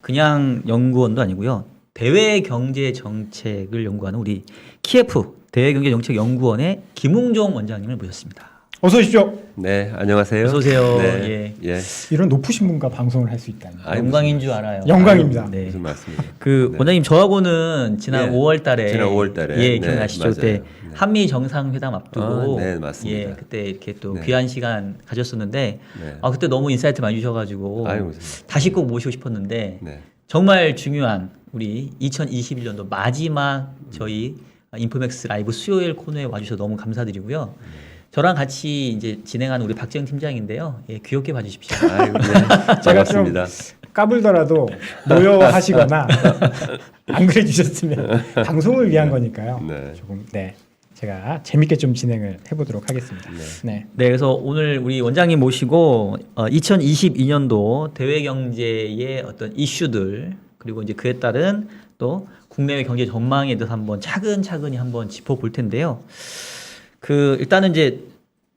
그냥 연구원도 아니고요. 대외경제정책을 연구하는 우리 KF 대외경제정책연구원의 김웅종 원장님을 모셨습니다. 어서 오십시오. 네, 안녕하세요. 어서 오세요. 네, 예. 이런 높으신 분과 방송을 할 수 있다니. 영광인 줄 알아요. 영광입니다. 네. 무슨 말씀이에요? 그 네. 원장님 저하고는 지난 네. 5월달에 지난 5월달에. 예 네, 기억나시죠? 맞아요. 그때 네. 한미 정상회담 앞두고 네, 맞습니다. 예 그때 이렇게 또 네. 귀한 시간 가졌었는데 네. 그때 너무 인사이트 많이 주셔가지고 아유, 무슨 다시 꼭 모시고 싶었는데 네. 정말 중요한 우리 2021년도 마지막 저희 인포맥스 라이브 수요일 코너에 와주셔서 너무 감사드리고요. 저랑 같이 이제 진행하는 우리 박재영 팀장인데요. 예, 귀엽게 봐주십시오. 아유, 네. 제가 좀 반갑습니다. 까불더라도 노여하시거나 안 그래 주셨으면 방송을 위한 거니까요. 네. 조금 제가 재밌게 좀 진행을 해보도록 하겠습니다. 네. 네, 그래서 오늘 우리 원장님 모시고 2022년도 대외 경제의 어떤 이슈들 그리고 이제 그에 따른 또 국내외 경제 전망에 대해서 한번 차근차근히 한번 짚어볼 텐데요. 그 일단은 이제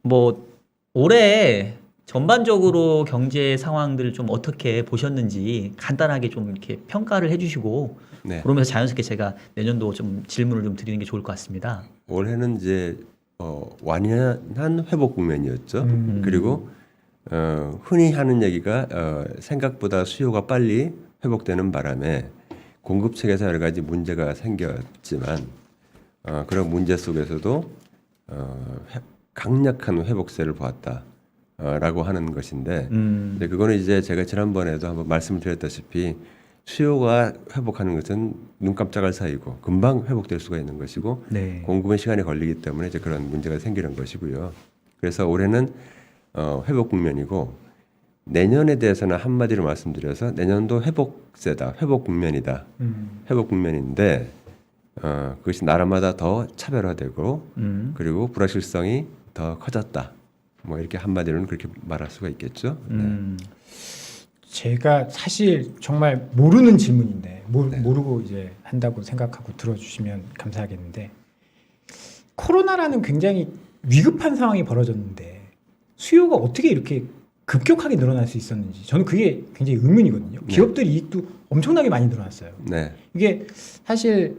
뭐 올해 전반적으로 경제 상황들을 좀 어떻게 보셨는지 간단하게 좀 이렇게 평가를 해주시고 네. 그러면서 자연스럽게 제가 내년도 좀 질문을 좀 드리는 게 좋을 것 같습니다. 올해는 이제 완연한 회복 국면이었죠. 그리고 흔히 하는 얘기가 생각보다 수요가 빨리 회복되는 바람에 공급 측에서 여러 가지 문제가 생겼지만 그런 문제 속에서도 강력한 회복세를 보았다라고 하는 것인데, 근데 그거는 이제 제가 지난번에도 한번 말씀을 드렸다시피 수요가 회복하는 것은 눈 깜짝할 사이고 금방 회복될 수가 있는 것이고 네. 공급은 시간이 걸리기 때문에 이제 그런 문제가 생기는 것이고요. 그래서 올해는 회복 국면이고 내년에 대해서는 한마디로 말씀드려서 내년도 회복세다, 회복 국면이다, 회복 국면인데 그것이 나라마다 더 차별화되고 그리고 불확실성이 더 커졌다. 뭐 이렇게 한마디로는 그렇게 말할 수가 있겠죠. 제가 사실 정말 모르는 질문인데 모르고 이제 한다고 생각하고 들어주시면 감사하겠는데 코로나라는 굉장히 위급한 상황이 벌어졌는데 수요가 어떻게 이렇게 급격하게 늘어날 수 있었는지 저는 그게 굉장히 의문이거든요. 기업들 이익도 엄청나게 많이 늘어났어요. 네. 이게 사실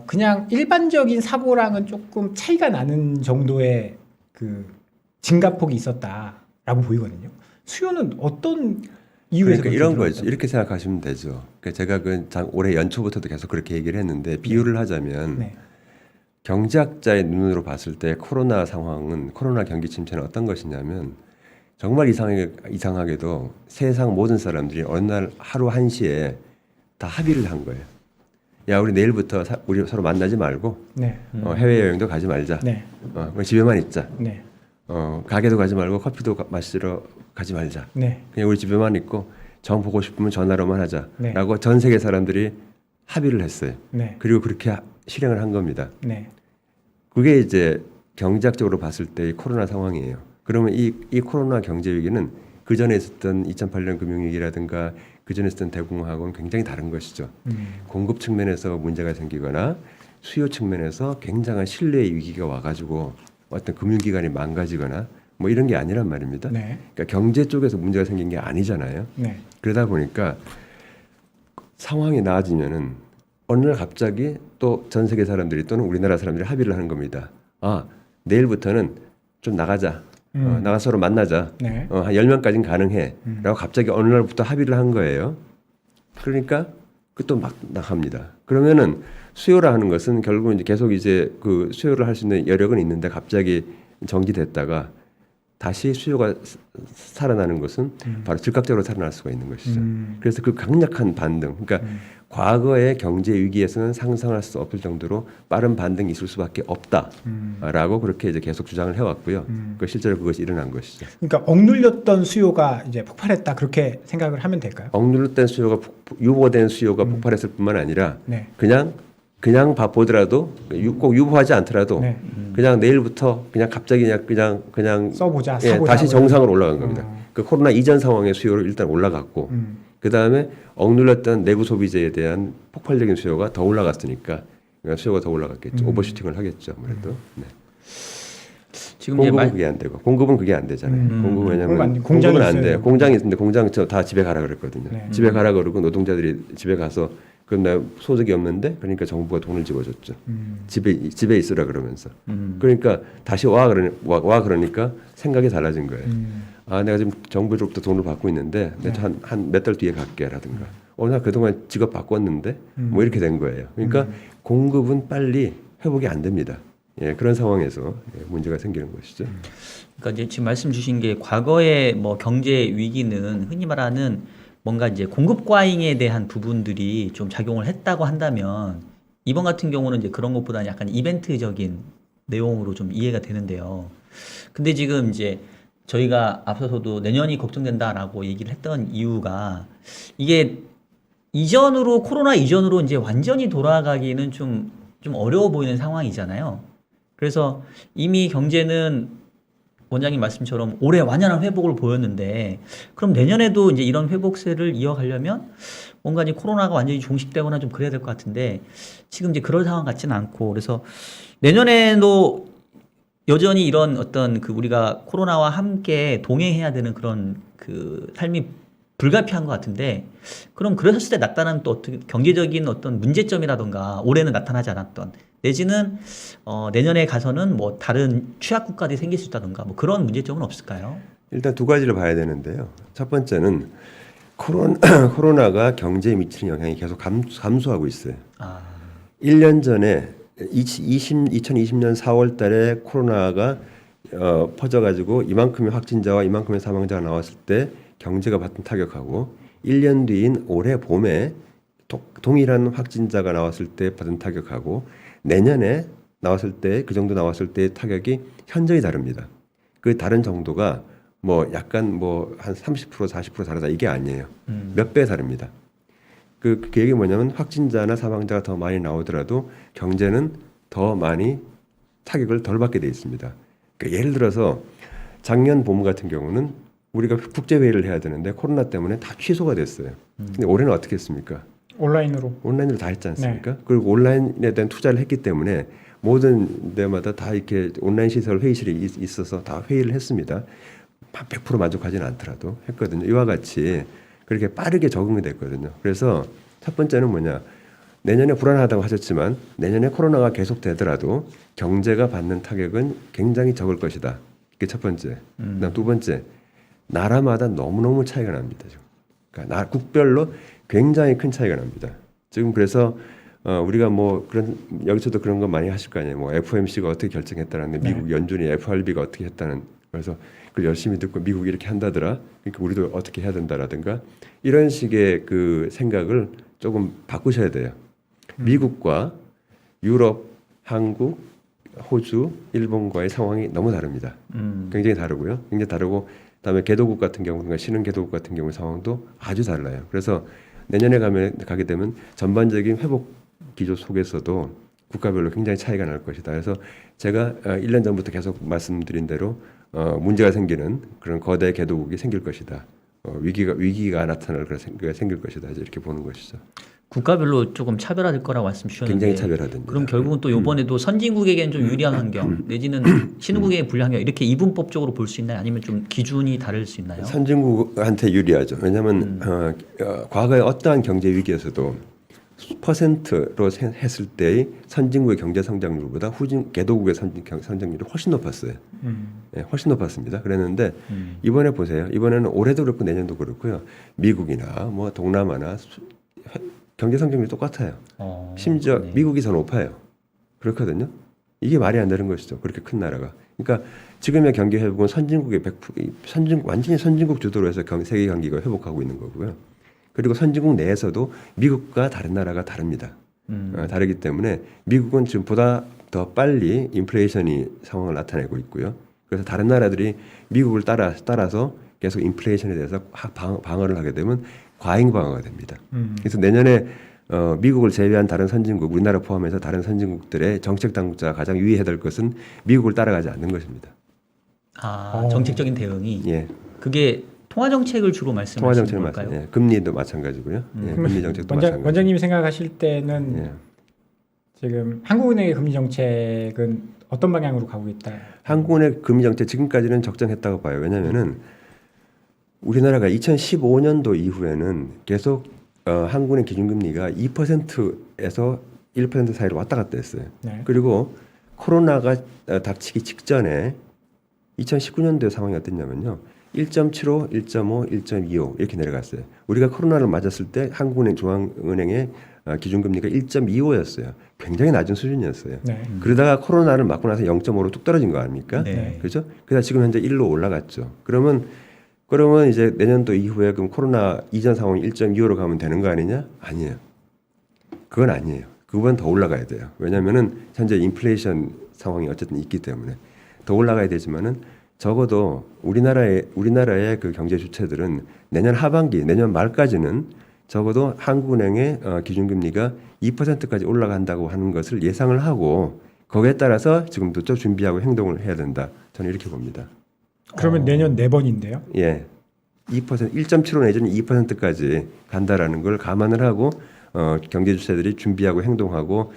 그냥 일반적인 사고랑은 조금 차이가 나는 정도의 그 증가폭이 있었다라고 보이거든요. 수요는 어떤 이유에서 그러니까 이런 그렇게 거죠. 이렇게 생각하시면 되죠. 그러니까 제가 올해 연초부터도 계속 그렇게 얘기를 했는데 비유를 하자면 네. 경제학자의 눈으로 봤을 때 코로나 상황은 코로나 경기 침체는 어떤 것이냐면 정말 이상하게도 세상 모든 사람들이 어느 날 하루 1시에 다 합의를 한 거예요. 야, 우리 내일부터 우리 서로 만나지 말고 네. 해외여행도 가지 말자. 네. 우리 집에만 있자. 네. 가게도 가지 말고 커피도 마시러 가지 말자. 네. 그냥 우리 집에만 있고 정 보고 싶으면 전화로만 하자. 네. 라고 전 세계 사람들이 합의를 했어요. 네. 그리고 그렇게 실행을 한 겁니다. 네. 그게 이제 경제학적으로 봤을 때 코로나 상황이에요. 그러면 이 코로나 경제 위기는 그 전에 있었던 2008년 금융위기라든가 그 전에 있었던 대공황하고는 굉장히 다른 것이죠. 공급 측면에서 문제가 생기거나 수요 측면에서 굉장한 신뢰의 위기가 와가지고 어떤 금융기관이 망가지거나 뭐 이런 게 아니란 말입니다. 네. 그러니까 경제 쪽에서 문제가 생긴 게 아니잖아요. 네. 그러다 보니까 상황이 나아지면은 어느 날 갑자기 또 전 세계 사람들이 또는 우리나라 사람들이 합의를 하는 겁니다. 내일부터는 좀 나가자. 나가서 서로 만나자. 네. 한 10명까지는 가능해. 라고 갑자기 어느 날부터 합의를 한 거예요. 그러니까 그 또 막 나갑니다. 그러면은 수요라 하는 것은 결국 이제 계속 이제 그 수요를 할 수 있는 여력은 있는데 갑자기 정지됐다가 다시 수요가 살아나는 것은 바로 즉각적으로 살아날 수가 있는 것이죠. 그래서 그 강력한 반등, 그러니까 과거의 경제 위기에서는 상상할 수 없을 정도로 빠른 반등이 있을 수밖에 없다라고 그렇게 이제 계속 주장을 해왔고요. 실제로 그것이 일어난 것이죠. 그러니까 억눌렸던 수요가 이제 폭발했다 그렇게 생각을 하면 될까요? 억눌렸던 수요가 유보된 수요가 폭발했을 뿐만 아니라 네. 그냥 보더라도 꼭 유보하지 않더라도 네. 그냥 내일부터 그냥 갑자기 그냥 써보자. 예, 사보자. 다시 정상으로 올라간 겁니다. 그 코로나 이전 상황의 수요로 일단 올라갔고 그 다음에 억눌렸던 내부 소비재에 대한 폭발적인 수요가 더 올라갔으니까 수요가 더 올라갔겠죠. 오버슈팅을 하겠죠. 아무래도. 네. 지금 이제 공급은 그게 안 되고 공급은 그게 안 되잖아요. 공급은 왜냐면 공장이 공급은 안 있어야 돼요. 되고. 공장이 있는데 공장 다 집에 가라 그랬거든요. 네. 집에 가라 그러고 노동자들이 집에 가서 그럼 나 소득이 없는데 그러니까 정부가 돈을 집어줬죠. 집에 있으라 그러면서. 그러니까 다시 와 그러니까 생각이 달라진 거예요. 아 내가 지금 정부로부터 돈을 받고 있는데 내가 한 몇 달 뒤에 갈게라든가. 나 그동안 직업 바꿨는데 뭐 이렇게 된 거예요. 그러니까 공급은 빨리 회복이 안 됩니다. 예, 그런 상황에서 문제가 생기는 것이죠. 그러니까 이제 지금 말씀 주신 게 과거의 뭐 경제 위기는 흔히 말하는 뭔가 이제 공급 과잉에 대한 부분들이 좀 작용을 했다고 한다면 이번 같은 경우는 이제 그런 것보다는 약간 이벤트적인 내용으로 좀 이해가 되는데요. 근데 지금 이제 저희가 앞서서도 내년이 걱정된다라고 얘기를 했던 이유가 이게 이전으로 코로나 이전으로 이제 완전히 돌아가기는 좀 어려워 보이는 상황이잖아요. 그래서 이미 경제는 원장님 말씀처럼 올해 완연한 회복을 보였는데 그럼 내년에도 이제 이런 회복세를 이어가려면 뭔가 이제 코로나가 완전히 종식되거나 좀 그래야 될 것 같은데 지금 이제 그럴 상황 같지는 않고 그래서 내년에도 여전히 이런 어떤 그 우리가 코로나와 함께 동행해야 되는 그런 그 삶이 불가피한 것 같은데 그럼 그랬을 때 나타나는 또 어떻게 경제적인 어떤 문제점이라던가 올해는 나타나지 않았던 내지는 내년에 가서는 뭐 다른 취약 국가들이 생길 수 있다던가 뭐 그런 문제점은 없을까요? 일단 두 가지를 봐야 되는데요. 첫 번째는 코로나가 경제에 미치는 영향이 계속 감소하고 있어요. 1년 전에 2020년 4월 달에 코로나가 퍼져가지고 이만큼의 확진자와 이만큼의 사망자가 나왔을 때 경제가 받은 타격하고 1년 뒤인 올해 봄에 동일한 확진자가 나왔을 때 받은 타격하고 내년에 나왔을 때 그 정도 나왔을 때의 타격이 현저히 다릅니다. 그 다른 정도가 뭐 약간 뭐 한 30% 40% 다르다 이게 아니에요. 몇 배 다릅니다. 그 얘기 뭐냐면 확진자나 사망자가 더 많이 나오더라도 경제는 더 많이 타격을 덜 받게 돼 있습니다. 그러니까 예를 들어서 작년 봄 같은 경우는 우리가 국제회의를 해야 되는데 코로나 때문에 다 취소가 됐어요. 근데 올해는 어떻게 했습니까? 온라인으로 다 했지 않습니까? 그리고 온라인에 대한 투자를 했기 때문에 모든 데마다 다 이렇게 온라인 시설 회의실이 있어서 다 회의를 했습니다. 100% 만족하지는 않더라도 했거든요. 이와 같이 그렇게 빠르게 적응이 됐거든요. 그래서 첫 번째는 뭐냐? 내년에 불안하다고 하셨지만 내년에 코로나가 계속되더라도 경제가 받는 타격은 굉장히 적을 것이다. 이게 첫 번째. 그다음 두 번째, 나라마다 너무너무 차이가 납니다. 지금. 그러니까 국별로 굉장히 큰 차이가 납니다. 지금 그래서 우리가 뭐 그런 여기서도 그런 거 많이 하실 거 아니에요. 뭐 FOMC가 어떻게 결정했다는 미국 연준이 FRB가 어떻게 했다는 그래서 그 열심히 듣고 미국이 이렇게 한다더라. 그러니까 우리도 어떻게 해야 된다라든가 이런 식의 그 생각을 조금 바꾸셔야 돼요. 미국과 유럽, 한국, 호주, 일본과의 상황이 너무 다릅니다. 굉장히 다르고요. 굉장히 다르고 그다음에 개도국 같은 경우, 그러니까 신흥 개도국 같은 경우 상황도 아주 달라요. 그래서 내년에 가게 되면 전반적인 회복 기조 속에서도 국가별로 굉장히 차이가 날 것이다. 그래서 제가 1년 전부터 계속 말씀드린 대로 문제가 생기는 그런 거대 개도국이 생길 것이다. 위기가 나타날 그런 생길 것이다. 이렇게 보는 것이죠. 국가별로 조금 차별화될 거라고 말씀 주셨는데 굉장히 차별화됩니다. 그럼 결국은 또 이번에도 선진국에게는 좀 유리한 환경 내지는 신흥국에게 불리한 환경 이렇게 이분법적으로 볼 수 있나요? 아니면 좀 기준이 다를 수 있나요? 선진국한테 유리하죠. 왜냐하면 과거에 어떠한 경제 위기에서도 퍼센트로 했을 때의 선진국의 경제 성장률보다 개도국의 성장률이 훨씬 높았어요. 네, 훨씬 높았습니다. 그랬는데 이번에 보세요. 이번에는 올해도 그렇고 내년도 그렇고요. 미국이나 뭐 동남아나 경제 성장률이 똑같아요. 심지어 네. 미국이 더 높아요. 그렇거든요. 이게 말이 안 되는 것이죠. 그렇게 큰 나라가. 그러니까 지금의 경기 회복은 완전히 선진국 주도로 해서 세계 경기가 회복하고 있는 거고요. 그리고 선진국 내에서도 미국과 다른 나라가 다릅니다. 다르기 때문에 미국은 지금 보다 더 빨리 인플레이션이 상황을 나타내고 있고요. 그래서 다른 나라들이 미국을 따라서 계속 인플레이션에 대해서 방어를 하게 되면 과잉 방어가 됩니다. 그래서 내년에 미국을 제외한 다른 선진국, 우리나라 포함해서 다른 선진국들의 정책 당국자가 가장 유의해야 될 것은 미국을 따라가지 않는 것입니다. 정책적인 대응이 예. 그게 통화 정책을 주로 말씀하시는 걸까요? 금리도 마찬가지고요. 예, 금리 정책도 마찬가지. 원장님이 생각하실 때는 예. 지금 한국은행의 금리 정책은 어떤 방향으로 가고 있다? 한국은행 금리 정책 지금까지는 적정했다고 봐요. 왜냐하면은 우리나라가 2015년도 이후에는 계속 한국은행 기준금리가 2%에서 1% 사이로 왔다 갔다 했어요. 네. 그리고 코로나가 닥치기 직전에 2019년도의 상황이 어땠냐면요. 1.75, 1.5, 1.25 이렇게 내려갔어요. 우리가 코로나를 맞았을 때 한국은행 중앙은행의 기준금리가 1.25였어요. 굉장히 낮은 수준이었어요. 네. 그러다가 코로나를 맞고 나서 0.5로 뚝 떨어진 거 아닙니까? 네. 그렇죠? 그래서 지금 현재 1로 올라갔죠. 그러면 이제 내년도 이후에 그럼 코로나 이전 상황이 1.25로 가면 되는 거 아니냐? 아니에요. 그건 아니에요. 그보다는 더 올라가야 돼요. 왜냐하면은 현재 인플레이션 상황이 어쨌든 있기 때문에 더 올라가야 되지만은 적어도 우리나라의 그 경제 주체들은 내년 하반기, 내년 말까지는 적어도 한국은행의 기준금리가 2%까지 올라간다고 하는 것을 예상을 하고 거기에 따라서 지금부터 준비하고 행동을 해야 된다. 저는 이렇게 봅니다. 그러면 내년 4번인데요? 예, 2% 1.75 내지는 2%까지 간다라는 걸 감안을 하고 경제 주체들이 준비하고 행동하고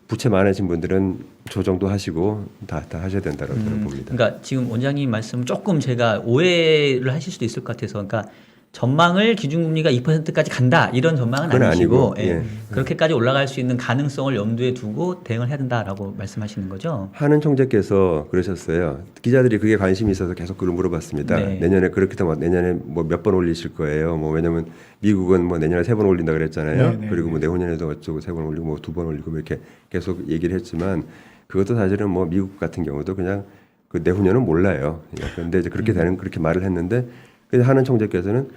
부채 많으신 분들은 조정도 하시고 다 하셔야 된다고 저는 봅니다. 그러니까 지금 원장님 말씀 조금 제가 오해를 하실 수도 있을 것 같아서, 그러니까 전망을 기준금리가 2%까지 간다 이런 전망은 그건 아니시고, 아니고, 예. 그렇게까지 올라갈 수 있는 가능성을 염두에 두고 대응을 해야 된다라고 말씀하시는 거죠. 한은 총재께서 그러셨어요. 기자들이 그게 관심이 있어서 계속 그걸 물어봤습니다. 네. 내년에 그렇게 되면 내년에 뭐 몇 번 올리실 거예요? 뭐 왜냐면 미국은 뭐 내년에 3번 올린다 그랬잖아요. 네, 네, 그리고 뭐 내후년에도 어쩌고 3번 올리고 뭐 2번 올리고 뭐 이렇게 계속 얘기를 했지만 그것도 사실은 뭐 미국 같은 경우도 그냥 그 내후년은 몰라요. 그런데 이제 그렇게 되는 그렇게 말을 했는데 그래서 한은 총재께서는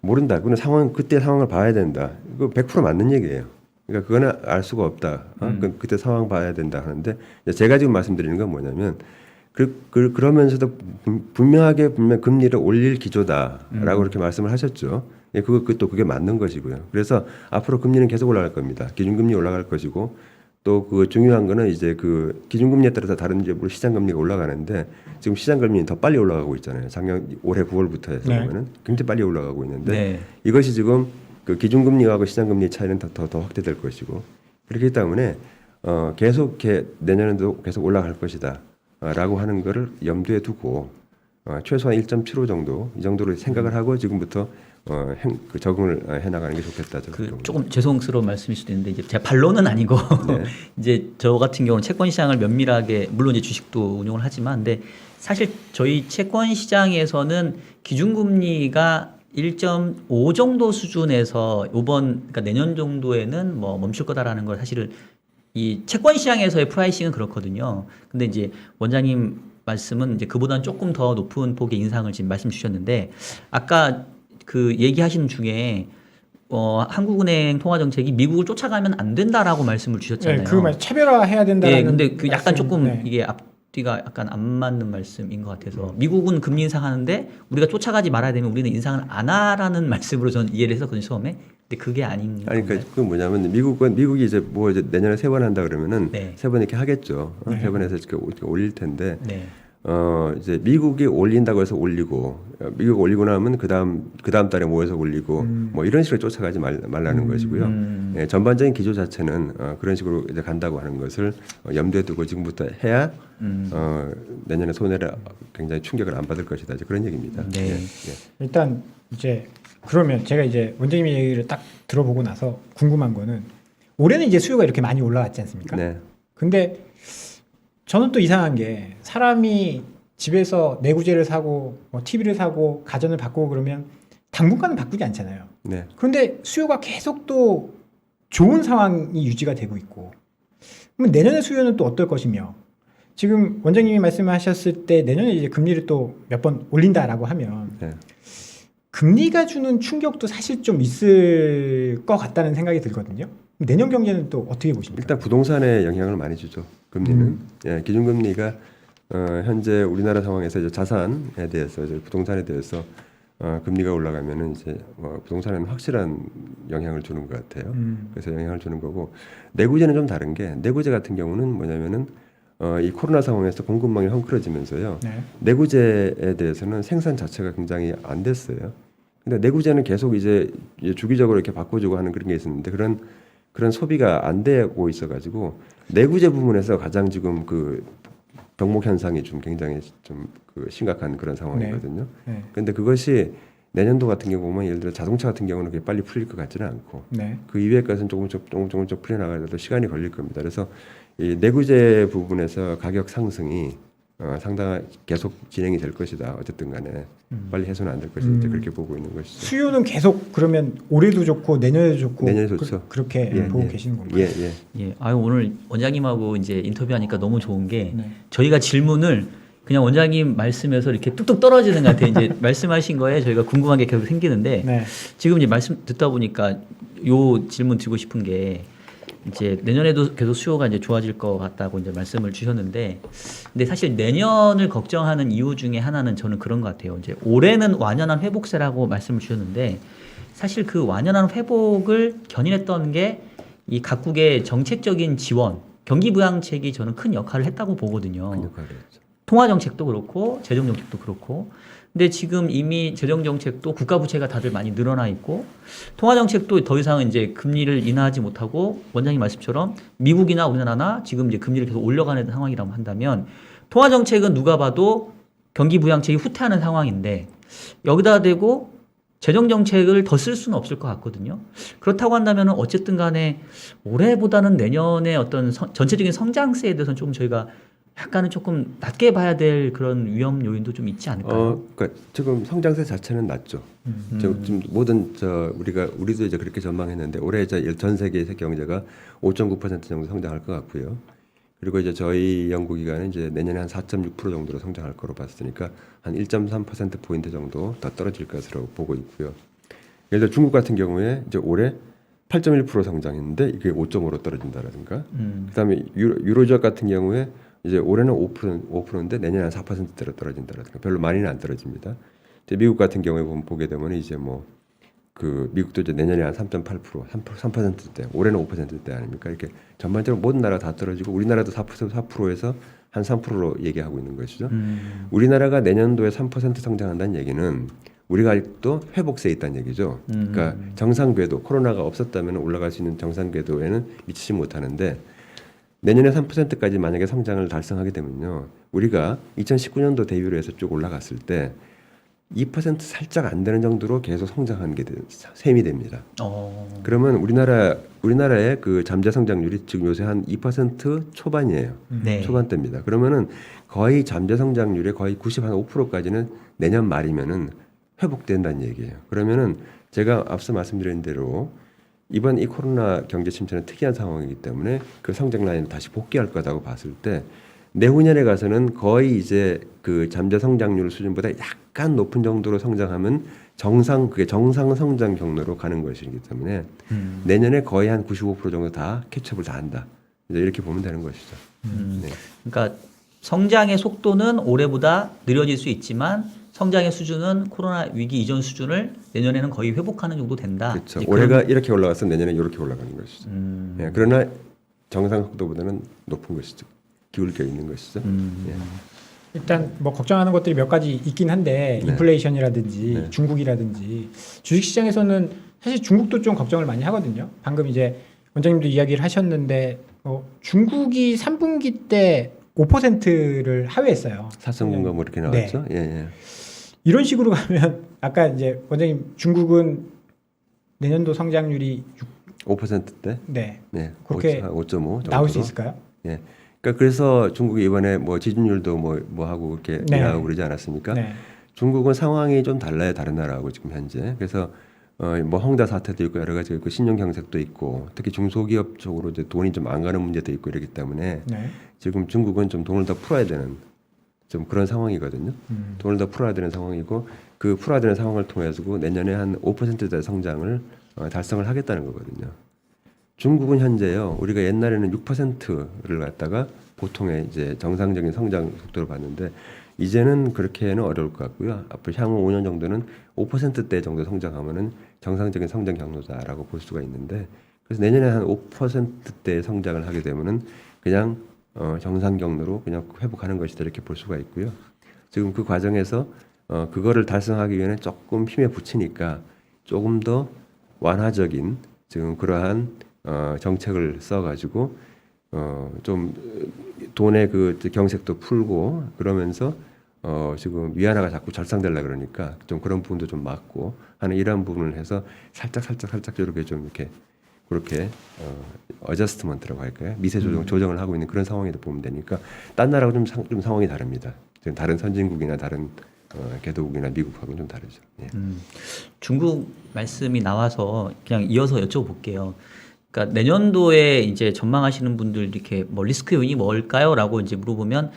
모른다. 그거는 그때 상황을 봐야 된다. 이거 100% 맞는 얘기예요. 그러니까 그거는 알 수가 없다. 그때 상황 봐야 된다 하는데 제가 지금 말씀드리는 건 뭐냐면 그러면서도 분명하게 금리를 올릴 기조다라고 그렇게 말씀을 하셨죠. 예, 그것도 그게 맞는 것이고요. 그래서 앞으로 금리는 계속 올라갈 겁니다. 기준금리 올라갈 것이고 또 그 중요한 거는 이제 그 기준금리에 따라서 다른 이제 시장금리가 올라가는데 지금 시장금리는 더 빨리 올라가고 있잖아요. 올해 9월부터 해서 네. 보면은 굉장히 빨리 올라가고 있는데 네. 이것이 지금 그 기준금리하고 시장금리 차이는 더 확대될 것이고 그렇기 때문에 계속 이렇게 내년에도 계속 올라갈 것이다. 라고 하는 거를 염두에 두고 최소한 1.75 정도 이 정도로 생각을 하고 지금부터 적응을 해나가는 게 좋겠다. 조금 죄송스러운 말씀일 수도 있는데 이제 제 반론은 아니고 네. 이제 저 같은 경우는 채권 시장을 면밀하게 물론 이제 주식도 운용을 하지만 근데 사실 저희 채권 시장에서는 기준금리가 1.5 정도 수준에서 그러니까 내년 정도에는 뭐 멈출 거다라는 걸 사실은 이 채권 시장에서의 프라이싱은 그렇거든요. 근데 이제 원장님 말씀은 이제 그보다는 조금 더 높은 폭의 인상을 지금 말씀 주셨는데 아까 그 얘기하시는 중에 한국은행 통화 정책이 미국을 쫓아가면 안 된다라고 말씀을 주셨잖아요. 네, 그 말 차별화해야 된다는. 예, 근데 그 약간 말씀, 조금 네. 이게 앞뒤가 약간 안 맞는 말씀인 것 같아서 미국은 금리 인상하는데 우리가 쫓아가지 말아야 되면 우리는 인상을 안 하라는 말씀으로 저는 이해를 했었거든요 처음에. 근데 그게 아닌 아니 건가요? 그 뭐냐면 미국이 이제 내년에 3번 한다 그러면은 네. 3번 이렇게 하겠죠. 3번 해서 이렇게 올릴 텐데 네. 이제 미국이 올린다고 해서 올리고 미국 올리고 나면 그다음 달에 모여서 올리고 뭐 이런 식으로 쫓아가지 말라는 것이고요. 예, 전반적인 기조 자체는 그런 식으로 이제 간다고 하는 것을 염두에 두고 지금부터 해야 내년에 손해를 굉장히 충격을 안 받을 것이다. 이제 그런 얘기입니다. 네. 예, 예. 일단 이제 그러면 제가 이제 원장님 얘기를 딱 들어보고 나서 궁금한 거는 올해는 이제 수요가 이렇게 많이 올라갔지 않습니까? 네. 근데 저는 또 이상한 게 사람이 집에서 내구재를 사고 뭐 TV를 사고 가전을 바꾸고 그러면 당분간은 바꾸지 않잖아요. 네. 그런데 수요가 계속 또 좋은 상황이 유지가 되고 있고 그러면 내년의 수요는 또 어떨 것이며 지금 원장님이 말씀하셨을 때 내년에 이제 금리를 또 몇 번 올린다라고 하면 네. 금리가 주는 충격도 사실 좀 있을 것 같다는 생각이 들거든요. 내년 경제는 또 어떻게 보십니까? 일단 부동산에 영향을 많이 주죠. 금리는 예, 기준금리가 현재 우리나라 상황에서 이제 자산에 대해서 이제 부동산에 대해서 금리가 올라가면은 이제 부동산에는 확실한 영향을 주는 것 같아요. 그래서 영향을 주는 거고 내구재는 좀 다른 게 내구재 같은 경우는 뭐냐면은 이 코로나 상황에서 공급망이 헝클어지면서요. 네. 내구재에 대해서는 생산 자체가 굉장히 안 됐어요. 근데 내구재는 계속 이제 주기적으로 이렇게 바꿔주고 하는 그런 게 있었는데 그런 소비가 안 되고 있어가지고 내구재 부분에서 가장 지금 그 병목 현상이 좀 굉장히 좀 그 심각한 그런 상황이거든요. 네. 근데 그것이 내년도 같은 경우 보면 예를 들어 자동차 같은 경우는 그게 빨리 풀릴 것 같지는 않고 네. 그 이외의 것은 조금씩 풀려나가도 시간이 걸릴 겁니다. 그래서 이 내구재 부분에서 가격 상승이 상당히 계속 진행이 될 것이다. 어쨌든 간에 빨리 해소는 안 될 것이다. 이제 그렇게 보고 있는 것이죠. 수요는 계속 그러면 올해도 좋고 내년에도 좋고 내년에 좋죠. 그렇게 예, 보고 예. 계시는 건가요? 예, 예. 예, 아유 오늘 원장님하고 이제 인터뷰하니까 너무 좋은 게 네. 저희가 질문을 그냥 원장님 말씀에서 이렇게 뚝뚝 떨어지는 것 같아요. 이제 말씀하신 거에 저희가 궁금한 게 계속 생기는데 네. 지금 이제 말씀 듣다 보니까 요 질문 드리고 싶은 게 이제 내년에도 계속 수요가 이제 좋아질 것 같다고 이제 말씀을 주셨는데 근데 사실 내년을 걱정하는 이유 중에 하나는 저는 그런 것 같아요. 이제 올해는 완연한 회복세라고 말씀을 주셨는데 사실 그 완연한 회복을 견인했던 게 이 각국의 정책적인 지원, 경기 부양책이 저는 큰 역할을 했다고 보거든요. 그 역할을 했죠. 통화 정책도 그렇고 재정 정책도 그렇고 근데 지금 이미 재정 정책도 국가 부채가 다들 많이 늘어나 있고 통화 정책도 더 이상 이제 금리를 인하하지 못하고 원장님 말씀처럼 미국이나 우리나라나 지금 이제 금리를 계속 올려가는 상황이라고 한다면 통화 정책은 누가 봐도 경기 부양책이 후퇴하는 상황인데 여기다 대고 재정 정책을 더 쓸 수는 없을 것 같거든요. 그렇다고 한다면 어쨌든 간에 올해보다는 내년에 어떤 전체적인 성장세에 대해서는 좀 저희가 약간은 조금 낮게 봐야 될 그런 위험 요인도 좀 있지 않을까요? 그러니까 지금 성장세 자체는 낮죠. 지금 모든 우리도 이제 그렇게 전망했는데 올해 이제 전 세계 경제가 5.9% 정도 성장할 것 같고요. 그리고 이제 저희 연구기관은 이제 내년에 한 4.6% 정도로 성장할 거로 봤으니까 한 1.3% 포인트 정도 더 떨어질 것으로 보고 있고요. 예를 들어 중국 같은 경우에 이제 올해 8.1% 성장했는데 이게 5.5로 떨어진다라든가. 그다음에 유로 지역 같은 경우에 이제 올해는 5%인데 내년에 한 4%대로 떨어진다라든가. 별로 많이는 안 떨어집니다. 이제 미국 같은 경우에 보게 되면 이제 뭐 그 미국도 이제 내년에 한 3.8%, 3%대, 올해는 5%대 아닙니까? 이렇게 전반적으로 모든 나라 다 떨어지고 우리나라도 4%에서 한 3%로 얘기하고 있는 것이죠. 우리나라가 내년도에 3% 성장한다는 얘기는 우리가 아직도 회복세에 있다는 얘기죠. 그러니까 정상 궤도, 코로나가 없었다면 올라갈 수 있는 정상 궤도에는 미치지 못하는데 내년에 3%까지 만약에 성장을 달성하게 되면요. 우리가 2019년도 대비로 해서 쭉 올라갔을 때 2% 살짝 안 되는 정도로 계속 성장하는 게 셈이 됩니다. 그러면 우리나라의 그 잠재 성장률이 지금 요새 한 2% 초반이에요. 네. 초반대입니다. 그러면은 거의 잠재 성장률의 거의 95%까지는 내년 말이면은 회복된다는 얘기예요. 그러면은 제가 앞서 말씀드린 대로 이번 이 코로나 경제 침체는 특이한 상황이기 때문에 그 성장 라인을 다시 복귀할 거라고 봤을 때 내후년에 가서는 거의 이제 그 잠재 성장률 수준보다 약간 높은 정도로 성장하면 그게 정상 성장 경로로 가는 것이기 때문에 내년에 거의 한 95% 정도 다 캐치업을 다 한다. 이제 이렇게 보면 되는 것이죠. 네. 그러니까 성장의 속도는 올해보다 느려질 수 있지만 성장의 수준은 코로나 위기 이전 수준을 내년에는 거의 회복하는 정도 된다. 그렇죠. 이제 올해가 이렇게 올라가서 내년에 이렇게 올라가는 것이죠. 예, 그러나 정상 속도보다는 높은 것이죠. 기울겨 있는 것이죠. 예. 일단 뭐 걱정하는 것들이 몇 가지 있긴 한데 네. 인플레이션이라든지 네. 중국이라든지 주식시장에서는 사실 중국도 좀 걱정을 많이 하거든요. 방금 이제 원장님도 이야기를 하셨는데 중국이 3분기 때 5%를 하회했어요. 사성군가 뭐 이렇게 나왔죠. 예, 예. 이런 식으로 가면 아까 이제 원장님 중국은 내년도 성장률이 5%대. 네. 네. 그렇게 5.5 정도 나올 수 있을까요? 예. 그러니까 그래서 중국이 이번에 뭐 지준율도 뭐 하고 이렇게 네. 인하하고 그러지 않았습니까? 네. 중국은 상황이 좀 달라요, 다른 나라하고 지금 현재. 그래서 뭐 헝다 사태도 있고 여러 가지 있고 신용 경색도 있고 특히 중소기업 쪽으로 이제 돈이 좀 안 가는 문제도 있고 이러기 때문에 네. 지금 중국은 좀 돈을 더 풀어야 되는 좀 그런 상황이거든요. 돈을 더 풀어야 되는 상황이고 그 풀어야 되는 상황을 통해서 내년에 한 5%대 성장을 달성을 하겠다는 거거든요. 중국은 현재요. 우리가 옛날에는 6%를 갖다가 보통의 이제 정상적인 성장 속도를 봤는데 이제는 그렇게는 어려울 것 같고요. 앞으로 향후 5년 정도는 5%대 정도 성장하면은 정상적인 성장 경로다라고 볼 수가 있는데 그래서 내년에 한 5%대 성장을 하게 되면은 그냥 정상 경로로 그냥 회복하는 것이다 이렇게 볼 수가 있고요. 지금 그 과정에서 그거를 달성하기 위해는 조금 힘에 부치니까 조금 더 완화적인 지금 그러한 정책을 써가지고 좀 돈의 그 경색도 풀고 그러면서 지금 위안화가 자꾸 절상되려 그러니까 좀 그런 부분도 좀 막고 하는 이러한 부분을 해서 살짝 이렇게 좀 이렇게 그렇게 어저스트먼트라고 할까요? 미세 조정을 하고 있는 그런 상황이다 보면 되니까 딴 나라하고 좀 상황이 다릅니다. 지금 다른 선진국이나 다른 개도국이나 미국하고는 좀 다르죠. 예. 중국 말씀이 나와서 그냥 이어서 여쭤볼게요. 그러니까 내년도에 이제 전망하시는 분들 이렇게 뭐 리스크 요인이 뭘까요?라고 이제 물어보면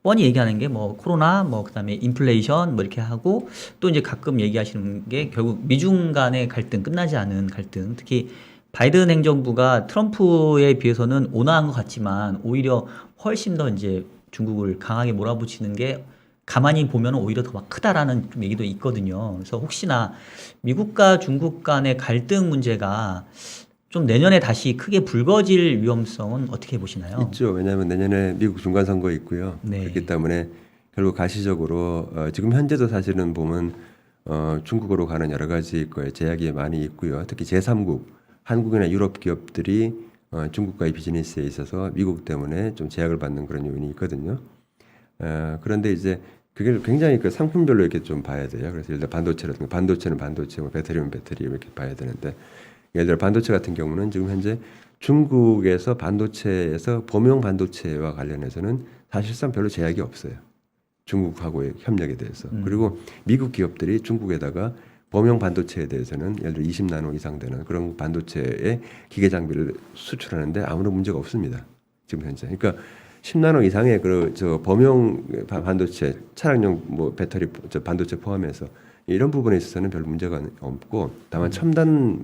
뻔히 얘기하는 게 뭐 코로나, 뭐 그다음에 인플레이션 뭐 이렇게 하고 또 이제 가끔 얘기하시는 게 결국 미중 간의 갈등, 끝나지 않은 갈등, 특히 바이든 행정부가 트럼프에 비해서는 온화한 것 같지만 오히려 훨씬 더 이제 중국을 강하게 몰아붙이는 게 가만히 보면 오히려 더 막 크다라는 좀 얘기도 있거든요. 그래서 혹시나 미국과 중국 간의 갈등 문제가 좀 내년에 다시 크게 불거질 위험성은 어떻게 보시나요? 있죠. 왜냐하면 내년에 미국 중간 선거 있고요. 네. 그렇기 때문에 결국 가시적으로 지금 현재도 사실은 보면 중국으로 가는 여러 가지 거에 제약이 많이 있고요. 특히 제3국 한국이나 유럽 기업들이 중국과의 비즈니스에 있어서 미국 때문에 좀 제약을 받는 그런 요인이 있거든요. 그런데 이제 그게 굉장히 그 상품별로 이렇게 좀 봐야 돼요. 그래서 예를 들어 반도체라든가 반도체는 반도체, 뭐 배터리면 배터리 이렇게 봐야 되는데 예를 들어 반도체 같은 경우는 지금 현재 중국에서 반도체에서 범용 반도체와 관련해서는 사실상 별로 제약이 없어요. 중국하고의 협력에 대해서. 그리고 미국 기업들이 중국에다가 범용 반도체에 대해서는 예를 들어 20나노 이상 되는 그런 반도체의 기계 장비를 수출하는데 아무런 문제가 없습니다. 지금 현재. 그러니까 10나노 이상의 저 범용 반도체, 차량용 뭐 배터리 반도체 포함해서 이런 부분에 있어서는 별 문제가 없고 다만 첨단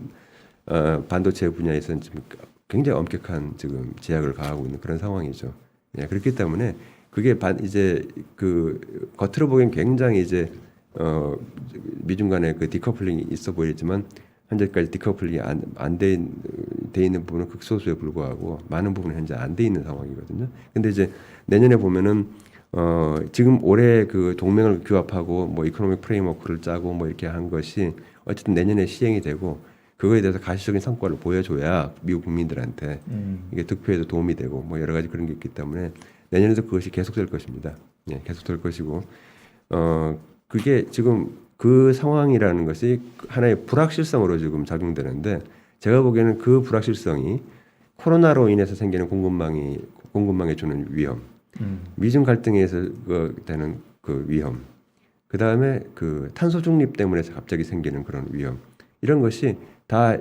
반도체 분야에서는 지금 굉장히 엄격한 지금 제약을 가하고 있는 그런 상황이죠. 예, 그렇기 때문에 그게 이제 그 겉으로 보기엔 굉장히 이제 미중 간의 그 디커플링이 있어 보이지만 현재까지 디커플링이 안 돼 있는 부분은 극소수에 불과하고 많은 부분은 현재 안 돼 있는 상황이거든요. 근데 이제 내년에 보면은 지금 올해 그 동맹을 규합하고 뭐 이코노믹 프레임워크를 짜고 뭐 이렇게 한 것이 어쨌든 내년에 시행이 되고 그거에 대해서 가시적인 성과를 보여줘야 미국 국민들한테 이게 득표에도 도움이 되고 뭐 여러 가지 그런 게 있기 때문에 내년에도 그것이 계속될 것입니다. 예, 계속될 것이고 그게 지금 그 상황이라는 것이 하나의 불확실성으로 지금 작용되는데 제가 보기에는 그 불확실성이 코로나로 인해서 생기는 공급망에 주는 위험, 미중 갈등에서 되는 그 위험, 그 다음에 그 탄소 중립 때문에 갑자기 생기는 그런 위험 이런 것이 다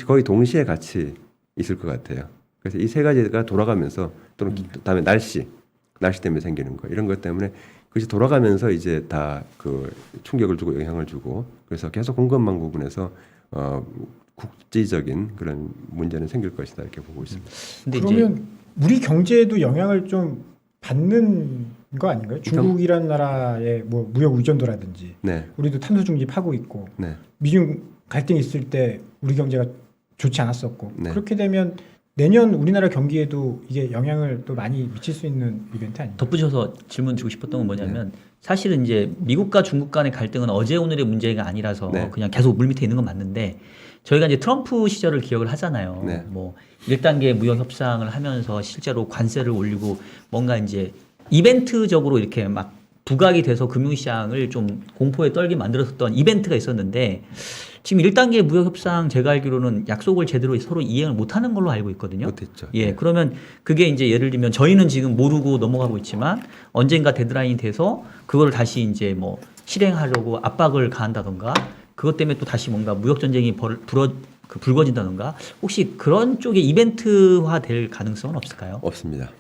거의 동시에 같이 있을 것 같아요. 그래서 이 세 가지가 돌아가면서 또는 다음에 날씨 때문에 생기는 거 이런 것 때문에 그것이 돌아가면서 이제 다 그 충격을 주고 영향을 주고 그래서 계속 공급망 부분에서 국제적인 그런 문제는 생길 것이다 이렇게 보고 있습니다. 근데 그러면 우리 경제에도 영향을 좀 받는 거 아닌가요? 중국이라는 나라의 뭐 무역 의존도라든지 네. 우리도 탄소 중립하고 있고 네. 미중 갈등이 있을 때 우리 경제가 좋지 않았었고 네. 그렇게 되면 내년 우리나라 경기에도 이게 영향을 또 많이 미칠 수 있는 이벤트 아닌가요? 덧붙여서 질문 드리고 싶었던 건 뭐냐면 사실은 이제 미국과 중국 간의 갈등은 어제 오늘의 문제가 아니라서 네. 그냥 계속 물밑에 있는 건 맞는데 저희가 이제 트럼프 시절을 기억을 하잖아요. 네. 뭐 1단계 무역 협상을 하면서 실제로 관세를 올리고 뭔가 이제 이벤트적으로 이렇게 막 부각이 돼서 금융시장을 좀 공포에 떨게 만들었던 이벤트가 있었는데 지금 1단계 무역 협상 제가 알기로는 약속을 제대로 서로 이행을 못하는 걸로 알고 있거든요. 못했죠. 예, 그러면 그게 이제 예를 들면 저희는 지금 모르고 넘어가고 있지만 언젠가 데드라인이 돼서 그거를 다시 이제 뭐 실행하려고 압박을 가한다던가 그것 때문에 또 다시 뭔가 무역 전쟁이 불거진다던가 혹시 그런 쪽에 이벤트화 될 가능성은 없을까요? 없습니다.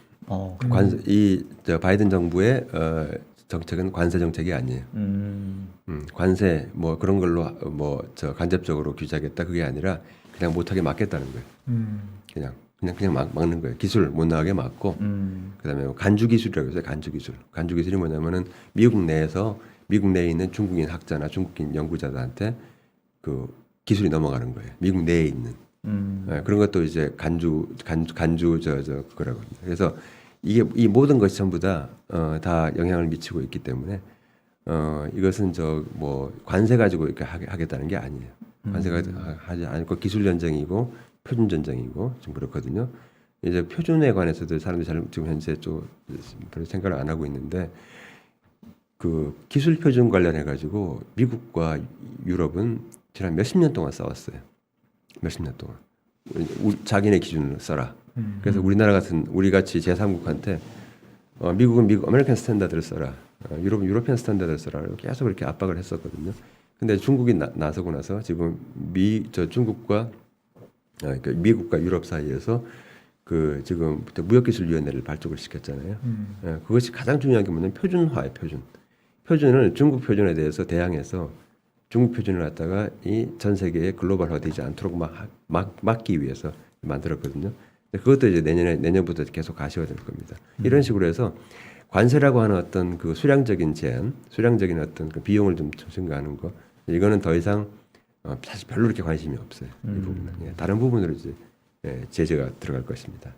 그 바이든 정부의 정책은 관세 정책이 아니에요. 관세 뭐 그런 걸로 뭐 간접적으로 규제하겠다 그게 아니라 그냥 못하게 막겠다는 거예요. 그냥 막는 거예요. 기술 못 나가게 막고 그다음에 간주 기술이라고 해서 간주 기술이 뭐냐면은 미국 내에 있는 중국인 학자나 중국인 연구자들한테 그 기술이 넘어가는 거예요. 미국 내에 있는 그런 것도 이제 간주 그거라고 합니다. 그래서 이 모든 것이 전부 다 영향을 미치고 있기 때문에 이것은 관세 가지고 이렇게 하겠다는 게 아니에요. 관세가 하지 않고 기술 전쟁이고 표준 전쟁이고 좀 그렇거든요. 이제 표준에 관해서도 사람들이 잘 지금 현재 좀 별로 생각을 안 하고 있는데 그 기술 표준 관련해 가지고 미국과 유럽은 지난 몇십 년 동안 싸웠어요. 몇십 년 동안 자기네 기준으로 써라. 그래서 우리나라 같은 우리 같이 제3국한테 미국은 미국 아메리칸 스탠다드를 써라. 유럽은 유로피안 스탠다드를 써라. 계속 그렇게 압박을 했었거든요. 근데 중국이 나서고 나서 지금 중국과 그러니까 미국과 유럽 사이에서 그 지금부터 무역기술위원회를 발족을 시켰잖아요. 예, 그것이 가장 중요한 게 뭐냐면 표준화의 표준. 표준을 중국 표준에 대해서 대항해서 중국 표준을 갖다가 이 전 세계에 글로벌화되지 않도록 막기 위해서 만들었거든요. 그것도 이제 내년부터 계속 가시화될 겁니다. 이런 식으로 해서 관세라고 하는 어떤 그 수량적인 제한, 수량적인 어떤 그 비용을 좀 증가하는 거, 이거는 더 이상 사실 별로 그렇게 관심이 없어요. 이 부분은 예, 다른 부분으로 이제 제재가 들어갈 것입니다.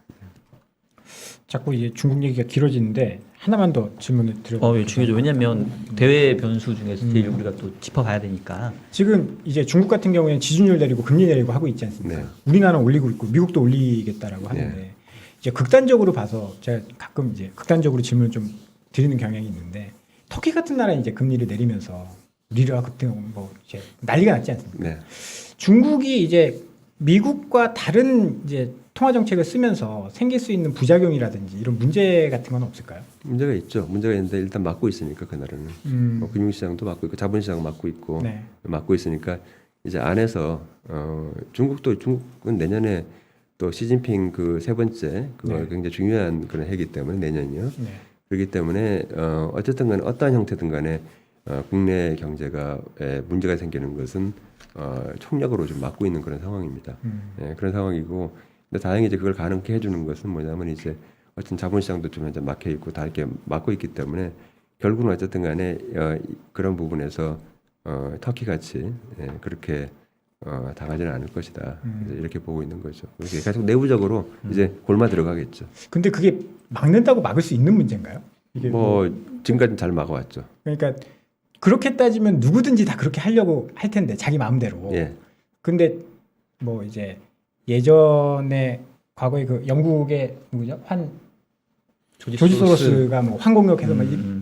자꾸 이제 중국 얘기가 길어지는데 하나만 더 질문을 드려볼게요. 예, 중요하죠. 왜냐하면 대외 변수 중에서 제일 우리가 또 짚어봐야 되니까. 지금 이제 중국 같은 경우에는 지준율 내리고 금리 내리고 하고 있지 않습니까? 네. 우리나라는 올리고 있고 미국도 올리겠다라고 하는데 네. 이제 극단적으로 봐서 제가 가끔 이제 극단적으로 질문을 좀 드리는 경향이 있는데 터키 같은 나라는 이제 금리를 내리면서 리라 급등 뭐 이제 난리가 났지 않습니까? 네. 중국이 이제 미국과 다른 이제 통화 정책을 쓰면서 생길 수 있는 부작용이라든지 이런 문제 같은 건 없을까요? 문제가 있죠. 문제가 있는데 일단 막고 있으니까 그 나라는 뭐 금융시장도 막고 있고 자본시장 막고 있고 네. 막고 있으니까 이제 안에서 중국은 내년에 또 시진핑 그 세 번째 그거 네. 굉장히 중요한 그런 해기 때문에 내년이요. 네. 그렇기 때문에 어쨌든 간에 어떠한 형태든 간에 국내 경제가 문제가 생기는 것은 총력으로 좀 막고 있는 그런 상황입니다. 예, 그런 상황이고, 근데 다행히 이제 그걸 가능케 해주는 것은 뭐냐면 이제 어쨌든 자본시장도 좀 현재 막혀 있고 다 이렇게 막고 있기 때문에 결국은 어쨌든 간에 그런 부분에서 터키 같이 그렇게 당하지는 않을 것이다. 이제 이렇게 보고 있는 거죠. 그렇게 계속 내부적으로 이제 골마 들어가겠죠. 근데 그게 막는다고 막을 수 있는 문제인가요? 이게 뭐 지금까지 잘 막아왔죠. 그러니까 그렇게 따지면 누구든지 다 그렇게 하려고 할 텐데 자기 마음대로. 예. 근데 뭐 이제 예전에 과거에 그 영국의 누구죠? 조지 소로스가 뭐 환공역해서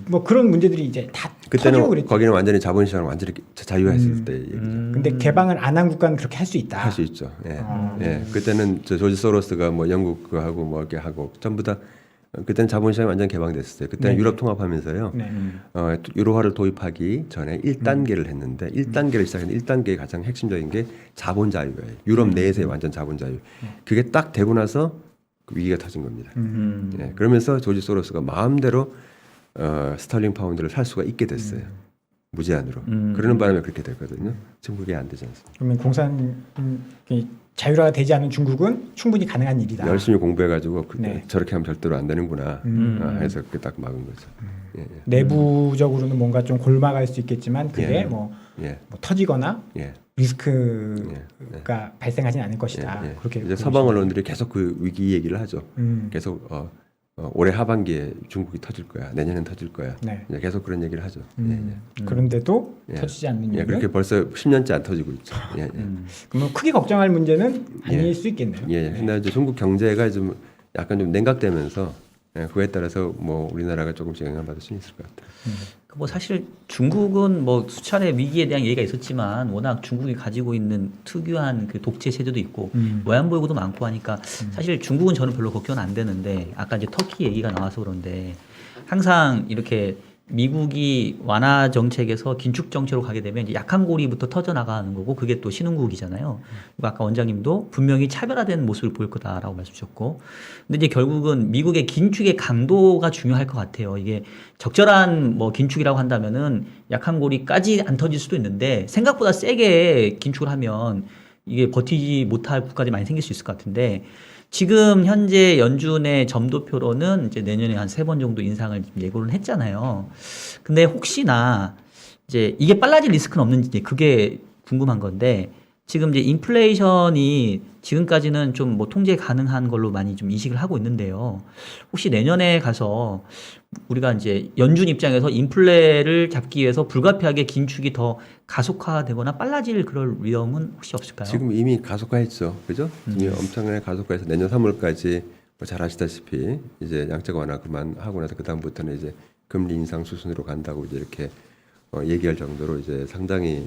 뭐 그런 문제들이 이제 다 터지고 그때는 그랬죠. 거기는 완전히 자본시장을 완전히 자유했을 때 얘기죠. 근데 개방을 안 한 국가는 그렇게 할 수 있다. 할 수 있죠. 예. 예. 그때는 조지 소로스가 뭐 영국 그하고 뭐 이렇게 하고 전부 다 그때는 자본시장이 완전 개방됐었어요. 그때는 네. 유럽 통합하면서요. 네. 유로화를 도입하기 전에 1단계를 했는데 1단계를 시작했는데 1단계의 가장 핵심적인 게 자본 자유예요. 유럽 내에서의 완전 자본 자유. 그게 딱 되고 나서 그 위기가 터진 겁니다. 예. 그러면서 조지 소로스가 마음대로 스털링 파운드를 살 수가 있게 됐어요. 무제한으로. 그러는 바람에 그렇게 됐거든요. 지금 그게 안 되지 않습니다. 그러면 자유화가 되지 않은 중국은 충분히 가능한 일이다. 열심히 공부해가지고 네. 저렇게 하면 절대로 안 되는구나 해서 그렇게 딱 막은 거죠. 예, 예. 내부적으로는 뭔가 좀 골마갈 수 있겠지만 그게 예. 뭐 예, 터지거나 예. 리스크가 발생하지는 않을 것이다. 예, 예. 그렇게 이제 서방 언론들이 계속 그 위기 얘기를 하죠. 계속 올해 하반기에 중국이 터질 거야. 내년엔 터질 거야. 네. 이제 계속 그런 얘기를 하죠. 예, 예. 그런데도 예. 터지지 않는 예, 이유는 그렇게 벌써 10년째 안 터지고 있죠. 예, 예. 그러면 크게 걱정할 문제는 아닐 예. 수 있겠네요. 예, 예. 근데 이제 중국 경제가 좀 약간 좀 냉각되면서 그거에 따라서 뭐 우리나라가 조금씩 영향을 받을 수 있을 것 같아요. 뭐 사실 중국은 뭐 수차례 위기에 대한 얘기가 있었지만 워낙 중국이 가지고 있는 특유한 그 독재 체제도 있고 외환보유고도 많고 하니까 사실 중국은 저는 별로 걱정은 안 되는데 아까 이제 터키 얘기가 나와서 그런데 항상 이렇게 미국이 완화 정책에서 긴축 정책으로 가게 되면 이제 약한 고리부터 터져 나가는 거고 그게 또 신흥국이잖아요. 그리고 아까 원장님도 분명히 차별화된 모습을 보일 거다라고 말씀 주셨고, 근데 이제 결국은 미국의 긴축의 강도가 중요할 것 같아요. 이게 적절한 뭐 긴축이라고 한다면은 약한 고리까지 안 터질 수도 있는데 생각보다 세게 긴축을 하면 이게 버티지 못할 국가들이 많이 생길 수 있을 것 같은데. 지금 현재 연준의 점도표로는 이제 내년에 한 3번 정도 인상을 예고를 했잖아요. 근데 혹시나 이제 이게 빨라질 리스크는 없는지 그게 궁금한 건데 지금 이제 인플레이션이 지금까지는 좀 뭐 통제 가능한 걸로 많이 좀 인식을 하고 있는데요. 혹시 내년에 가서 우리가 이제 연준 입장에서 인플레를 잡기 위해서 불가피하게 긴축이 더 가속화되거나 빨라질 그럴 위험은 혹시 없을까요? 지금 이미 가속화했죠, 그죠? 이미 엄청나게 가속화해서 내년 3월까지 뭐 잘 아시다시피 이제 양적 완화 그만하고 나서 그 다음부터는 이제 금리 인상 수순으로 간다고 이제 이렇게 얘기할 정도로 이제 상당히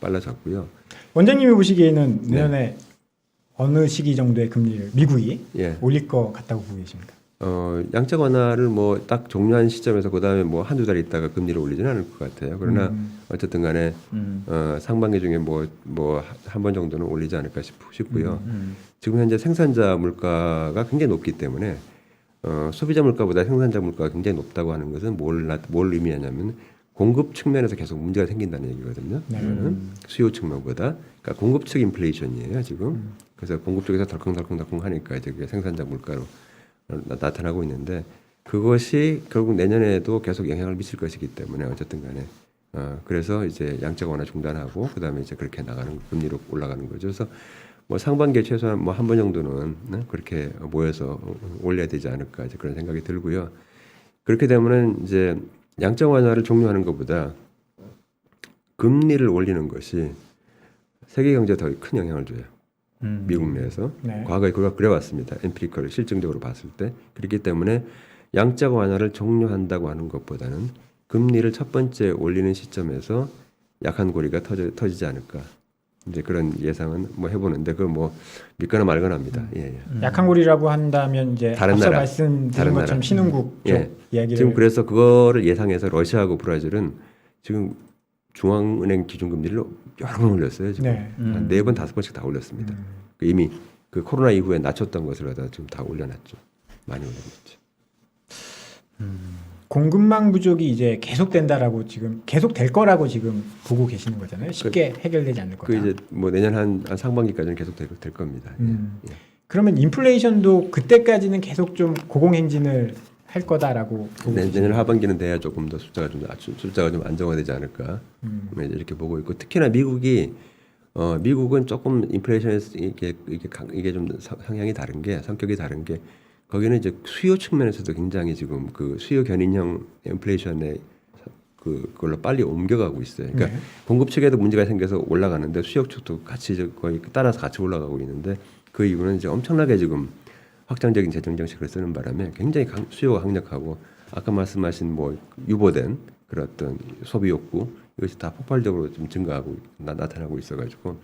빨라졌고요. 원장님이 보시기에는 내년에 어느 시기 정도의 금리를 미국이 예. 올릴 것 같다고 보고 계십니까? 양적 완화를 뭐 딱 종료한 시점에서 그 다음에 뭐 한두 달 있다가 금리를 올리지는 않을 것 같아요. 그러나 어쨌든 간에 상반기 중에 뭐 한 번 정도는 올리지 않을까 싶고요. 지금 현재 생산자 물가가 굉장히 높기 때문에 소비자 물가보다 생산자 물가가 굉장히 높다고 하는 것은 뭘 의미하냐면 공급 측면에서 계속 문제가 생긴다는 얘기거든요. 그거는 수요 측면보다 그러니까 공급 측 인플레이션이에요 지금. 그래서 공급 쪽에서 덜컹덜컹 하니까 이제 그게 생산자 물가로 나타나고 있는데 그것이 결국 내년에도 계속 영향을 미칠 것이기 때문에 어쨌든 간에 그래서 이제 양적 완화 중단하고 그다음에 이제 그렇게 나가는 금리로 올라가는 거죠. 그래서 뭐 상반기에 최소한 뭐 한 번 정도는 그렇게 모여서 올려야 되지 않을까 이제 그런 생각이 들고요. 그렇게 되면은 이제 양적 완화를 종료하는 것보다 금리를 올리는 것이 세계 경제에 더 큰 영향을 줘요. 미국 내에서 네. 과거에 그래왔습니다. 엠피리컬을 실증적으로 봤을 때 그렇기 때문에 양적 완화를 종료한다고 하는 것보다는 금리를 첫 번째 올리는 시점에서 약한 고리가 터지지 않을까 이제 그런 예상은 뭐 해보는데 그거 뭐 믿거나 말거나 합니다. 예. 약한 고리라고 한다면 이제 다른 앞서 나라, 말씀드린 다른 것처럼 나라. 신흥국 쪽 예. 이야기를 지금 그래서 그거를 예상해서 러시아하고 브라질은 지금 중앙은행 기준금리를 여러 번 올렸어요. 지금 네. 한 4번, 5번씩 다 올렸습니다. 이미 그 코로나 이후에 낮췄던 것을 갖다 지금 다 올려놨죠. 많이 올려놨죠. 공급망 부족이 이제 계속된다라고 지금 계속될 거라고 지금 보고 계시는 거잖아요. 쉽게 해결되지 않을 거다. 그 이제 뭐 내년 한 상반기까지는 계속 될 겁니다. 예. 그러면 인플레이션도 그때까지는 계속 좀 고공행진을 할 거다라고 보고 내년 하반기는 돼야 조금 더 숫자가 좀 안정화되지 않을까 이렇게 보고 있고 특히나 미국은 조금 인플레이션에서 이게 좀 성향이 다른 게 성격이 다른 게 거기는 이제 수요 측면에서도 굉장히 지금 그 수요 견인형 인플레이션에 그걸로 빨리 옮겨가고 있어요. 그러니까 공급 측에도 문제가 생겨서 올라가는데 수요 측도 같이 거의 따라서 같이 올라가고 있는데 그 이유는 이제 엄청나게 지금 확장적인 재정 정책을 쓰는 바람에 굉장히 수요가 강력하고 아까 말씀하신 뭐 유보된 그런 어떤 소비 욕구 이것이 다 폭발적으로 좀 증가하고 나타나고 있어가지고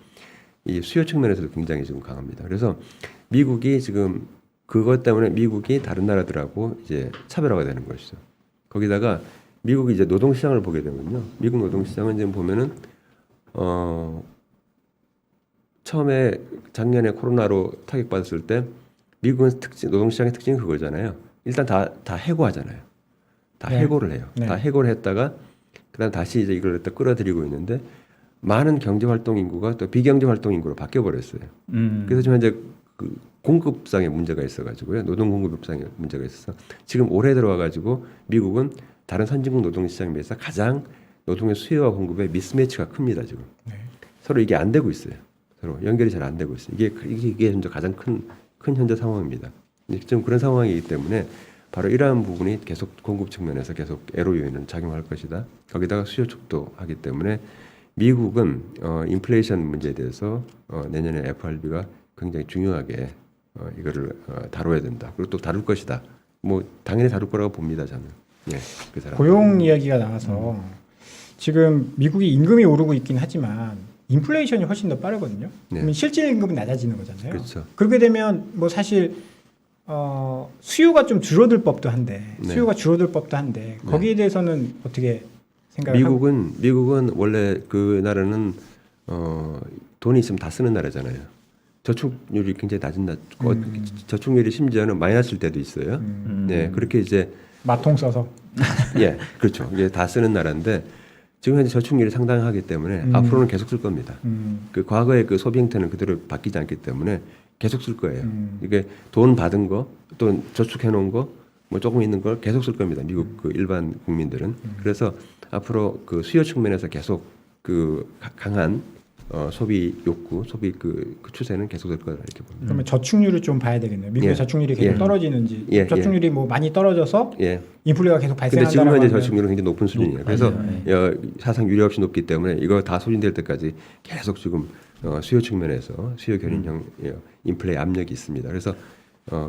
이 수요 측면에서도 굉장히 지금 강합니다. 그래서 미국이 지금 그것 때문에 미국이 다른 나라들하고 이제 차별화가 되는 것이죠. 거기다가 미국이 이제 노동시장을 보게 되면요, 미국 노동시장은 지금 보면은 처음에 작년에 코로나로 타격받았을 때 미국은 노동시장의 특징이 그거잖아요. 일단 다 해고하잖아요. 다 네. 해고를 해요. 네. 다 해고를 했다가 그다음 다시 이제 이걸 갖다 끌어들이고 있는데 많은 경제 활동 인구가 또 비경제 활동 인구로 바뀌어 버렸어요. 그래서 지금 현재 그 공급상의 문제가 있어가지고요, 노동 공급상의 문제가 있어서 지금 올해 들어와가지고 미국은 다른 선진국 노동 시장에 비해서 가장 노동의 수요와 공급의 미스매치가 큽니다. 지금 서로 이게 안 되고 있어요. 서로 연결이 잘 안 되고 있어요. 이게 현재 가장 큰 현재 상황입니다. 지금 그런 상황이기 때문에 바로 이러한 부분이 계속 공급 측면에서 계속 애로 요인을 작용할 것이다. 거기다가 수요 축도 하기 때문에 미국은 인플레이션 문제에 대해서 내년에 FRB가 굉장히 중요하게 이거를 다뤄야 된다. 그리고 또 다룰 것이다. 뭐 당연히 다룰 거라고 봅니다. 저는. 예, 그 사람. 고용 이야기가 나와서 지금 미국이 임금이 오르고 있긴 하지만 인플레이션이 훨씬 더 빠르거든요. 네. 그러면 실질 임금은 낮아지는 거잖아요. 그렇죠. 그렇게 되면 뭐 사실 수요가 좀 줄어들 법도 한데 거기에 대해서는 어떻게 생각하고? 미국은 원래 그 나라는 돈이 있으면 다 쓰는 나라잖아요. 저축률이 굉장히 낮은 저축률이 심지어는 마이너스일 때도 있어요. 네, 그렇게 이제 마통 써서 예, 그렇죠. 이게 다 쓰는 나라인데 지금 현재 저축률이 상당하기 때문에 앞으로는 계속 쓸 겁니다. 그 과거의 그 소비 형태는 그대로 바뀌지 않기 때문에 계속 쓸 거예요. 이게 돈 받은 거, 또 저축해 놓은 거, 뭐 조금 있는 걸 계속 쓸 겁니다. 미국 그 일반 국민들은. 그래서 앞으로 그 수요 측면에서 계속 그 강한 소비 욕구, 소비 그 추세는 계속될 거다 이렇게 봅니다. 그러면 저축률을 좀 봐야 되겠네요. 미국의 예. 저축률이 계속 예. 떨어지는지 예. 저축률이 뭐 많이 떨어져서 예. 인플레가 계속 근데 발생한다고 지금 현재 하면 저축률은 굉장히 높은 수준이에요. 그래서 맞아요. 사상 유례 없이 높기 때문에 이거 다 소진될 때까지 계속 지금 수요 측면에서 수요 견인형 인플레 압력이 있습니다. 그래서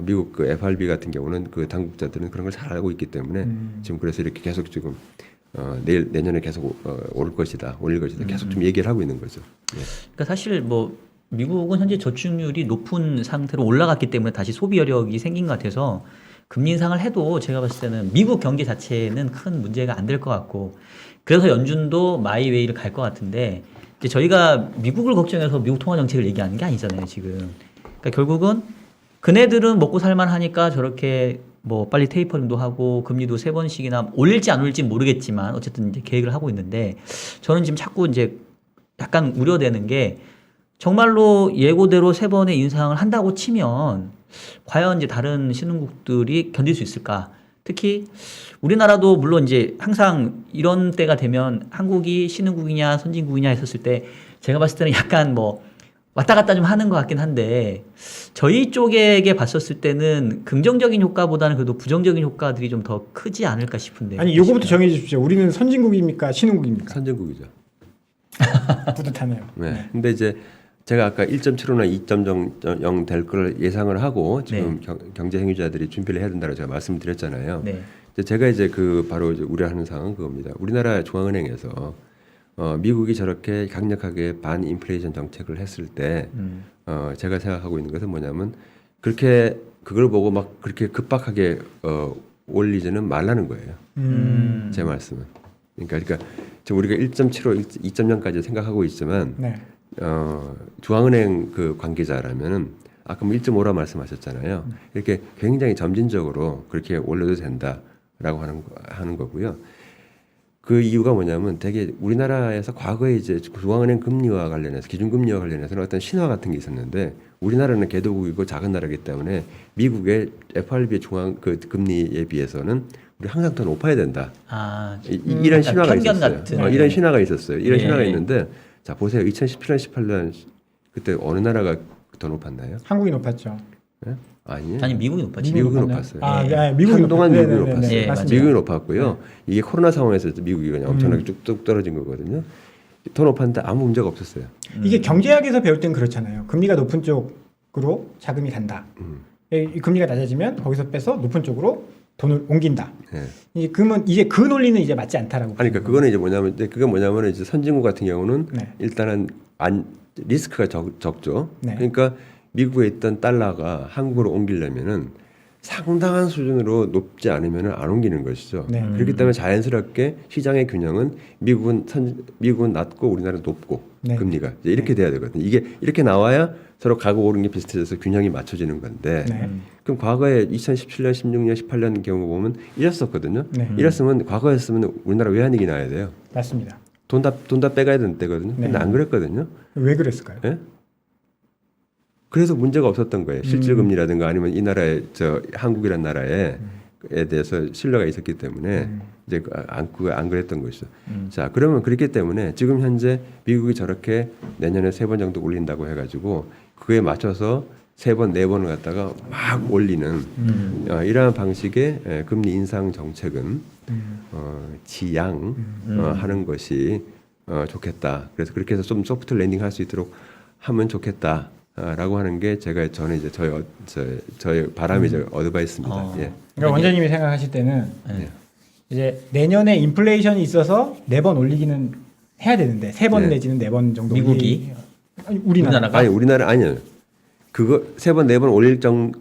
미국 그 FRB 같은 경우는 그 당국자들은 그런 걸 잘 알고 있기 때문에 지금 그래서 이렇게 계속 지금 내년에 계속 올릴 것이다 계속 좀 얘기를 하고 있는 거죠. 예. 그러니까 사실 뭐 미국은 현재 저축률이 높은 상태로 올라갔기 때문에 다시 소비 여력이 생긴 것 같아서 금리 인상을 해도 제가 봤을 때는 미국 경제 자체는 큰 문제가 안 될 것 같고 그래서 연준도 마이웨이를 갈 것 같은데 이제 저희가 미국을 걱정해서 미국 통화 정책을 얘기하는 게 아니잖아요 지금. 그러니까 결국은 그네들은 먹고 살만 하니까 저렇게 뭐 빨리 테이퍼링도 하고 금리도 3번씩이나 올릴지 안 올릴지 모르겠지만 어쨌든 이제 계획을 하고 있는데 저는 지금 자꾸 이제 약간 우려되는 게 정말로 예고대로 3번의 인상을 한다고 치면 과연 이제 다른 신흥국들이 견딜 수 있을까? 특히 우리나라도 물론 이제 항상 이런 때가 되면 한국이 신흥국이냐 선진국이냐 했었을 때 제가 봤을 때는 약간 뭐 왔다 갔다 좀 하는 것 같긴 한데 저희 쪽에게 봤었을 때는 긍정적인 효과보다는 그래도 부정적인 효과들이 좀 더 크지 않을까 싶은데. 아니 요거부터 정해 주십시오. 우리는 선진국입니까 신흥국입니까? 선진국이죠. 뿌듯하네요. 네. 근데 이제 제가 아까 1.75나 2.0 될 걸 예상을 하고 지금 경제 행위자들이 준비를 해야 된다고 제가 말씀드렸잖아요. 네. 제가 이제 그 바로 이제 우려하는 사항은 그겁니다. 우리나라 중앙은행에서 미국이 저렇게 강력하게 반인플레이션 정책을 했을 때 제가 생각하고 있는 것은 뭐냐면 그렇게 그걸 보고 막 그렇게 급박하게 올리지는 말라는 거예요. 제 말씀은. 그러니까 지금 우리가 1.75, 2.0까지 생각하고 있지만 네. 중앙은행 그 관계자라면은 아까 뭐 1.5라 말씀하셨잖아요. 이렇게 굉장히 점진적으로 그렇게 올려도 된다라고 하는 거고요. 그 이유가 뭐냐면 되게 우리나라에서 과거에 이제 중앙은행 금리와 관련해서 기준금리와 관련해서는 어떤 신화 같은 게 있었는데 우리나라는 개도국이고 작은 나라이기 때문에 미국의 FRB의 중앙 그 금리에 비해서는 우리 항상 더 높아야 된다. 아, 이런 약간 신화가 편견 있었어요. 같은. 이런 신화가 있었어요. 이런 예. 신화가 있는데 자 보세요. 2017년, 18년 그때 어느 나라가 더 높았나요? 한국이 높았죠. 네? 아니에요. 아니 미국이 높았지. 미국이 높았나요? 높았어요. 아, 예. 네, 미국이 한동안 높았- 미국이 네네네네, 높았어요. 예, 맞습니다. 미국이 높았고요. 이게 코로나 상황에서 미국이 그냥 엄청나게 뚝뚝 떨어진 거거든요. 더 높았는데 아무 문제가 없었어요. 이게 경제학에서 배울 땐 그렇잖아요. 금리가 높은 쪽으로 자금이 간다. 이 금리가 낮아지면 거기서 빼서 높은 쪽으로 돈을 옮긴다. 예. 이제 그러면 이제 그 논리는 이제 맞지 않다라고. 아니, 그러니까 그거는 이제 뭐냐면 그게 뭐냐면 이제 선진국 같은 경우는 네. 일단은 리스크가 적죠. 네. 그러니까 미국에 있던 달러가 한국으로 옮기려면은 상당한 수준으로 높지 않으면 안 옮기는 것이죠. 네. 그렇기 때문에 자연스럽게 시장의 균형은 미국은 낮고 우리나라는 높고 네. 금리가 이제 이렇게 돼야 되거든요. 이게 이렇게 나와야 서로 가고 오른 게 비슷해져서 균형이 맞춰지는 건데 네. 그럼 과거에 2017년, 16년, 18년 경우 보면 이랬었거든요. 네. 이랬으면 과거였으면 우리나라 외환위기 나야 돼요. 맞습니다. 돈 다 빼가야 되는 때거든요. 근데 네. 안 그랬거든요. 왜 그랬을까요? 예? 그래서 문제가 없었던 거예요. 실질 금리라든가 아니면 이 나라에 한국이란 나라에 대해서 신뢰가 있었기 때문에 이제 안 그랬던 것이죠. 자, 그러면 그렇기 때문에 지금 현재 미국이 저렇게 내년에 3번 정도 올린다고 해가지고 그에 맞춰서 3번, 4번을 갖다가 막 올리는 이러한 방식의 금리 인상 정책은 지양하는 것이 좋겠다. 그래서 그렇게 해서 좀 소프트 랜딩할 수 있도록 하면 좋겠다. 라고 하는 게 저는 이제 저의 바람이 어드바이스입니다. 예. 그러니까 원장님이 생각하실 때는 네. 이제 내년에 인플레이션이 있어서 4번 올리기는 해야 되는데 3번 네. 내지는 4번 정도 미국이? 아니, 우리나라가 아니 우리나라 아니요. 그거 3번 4번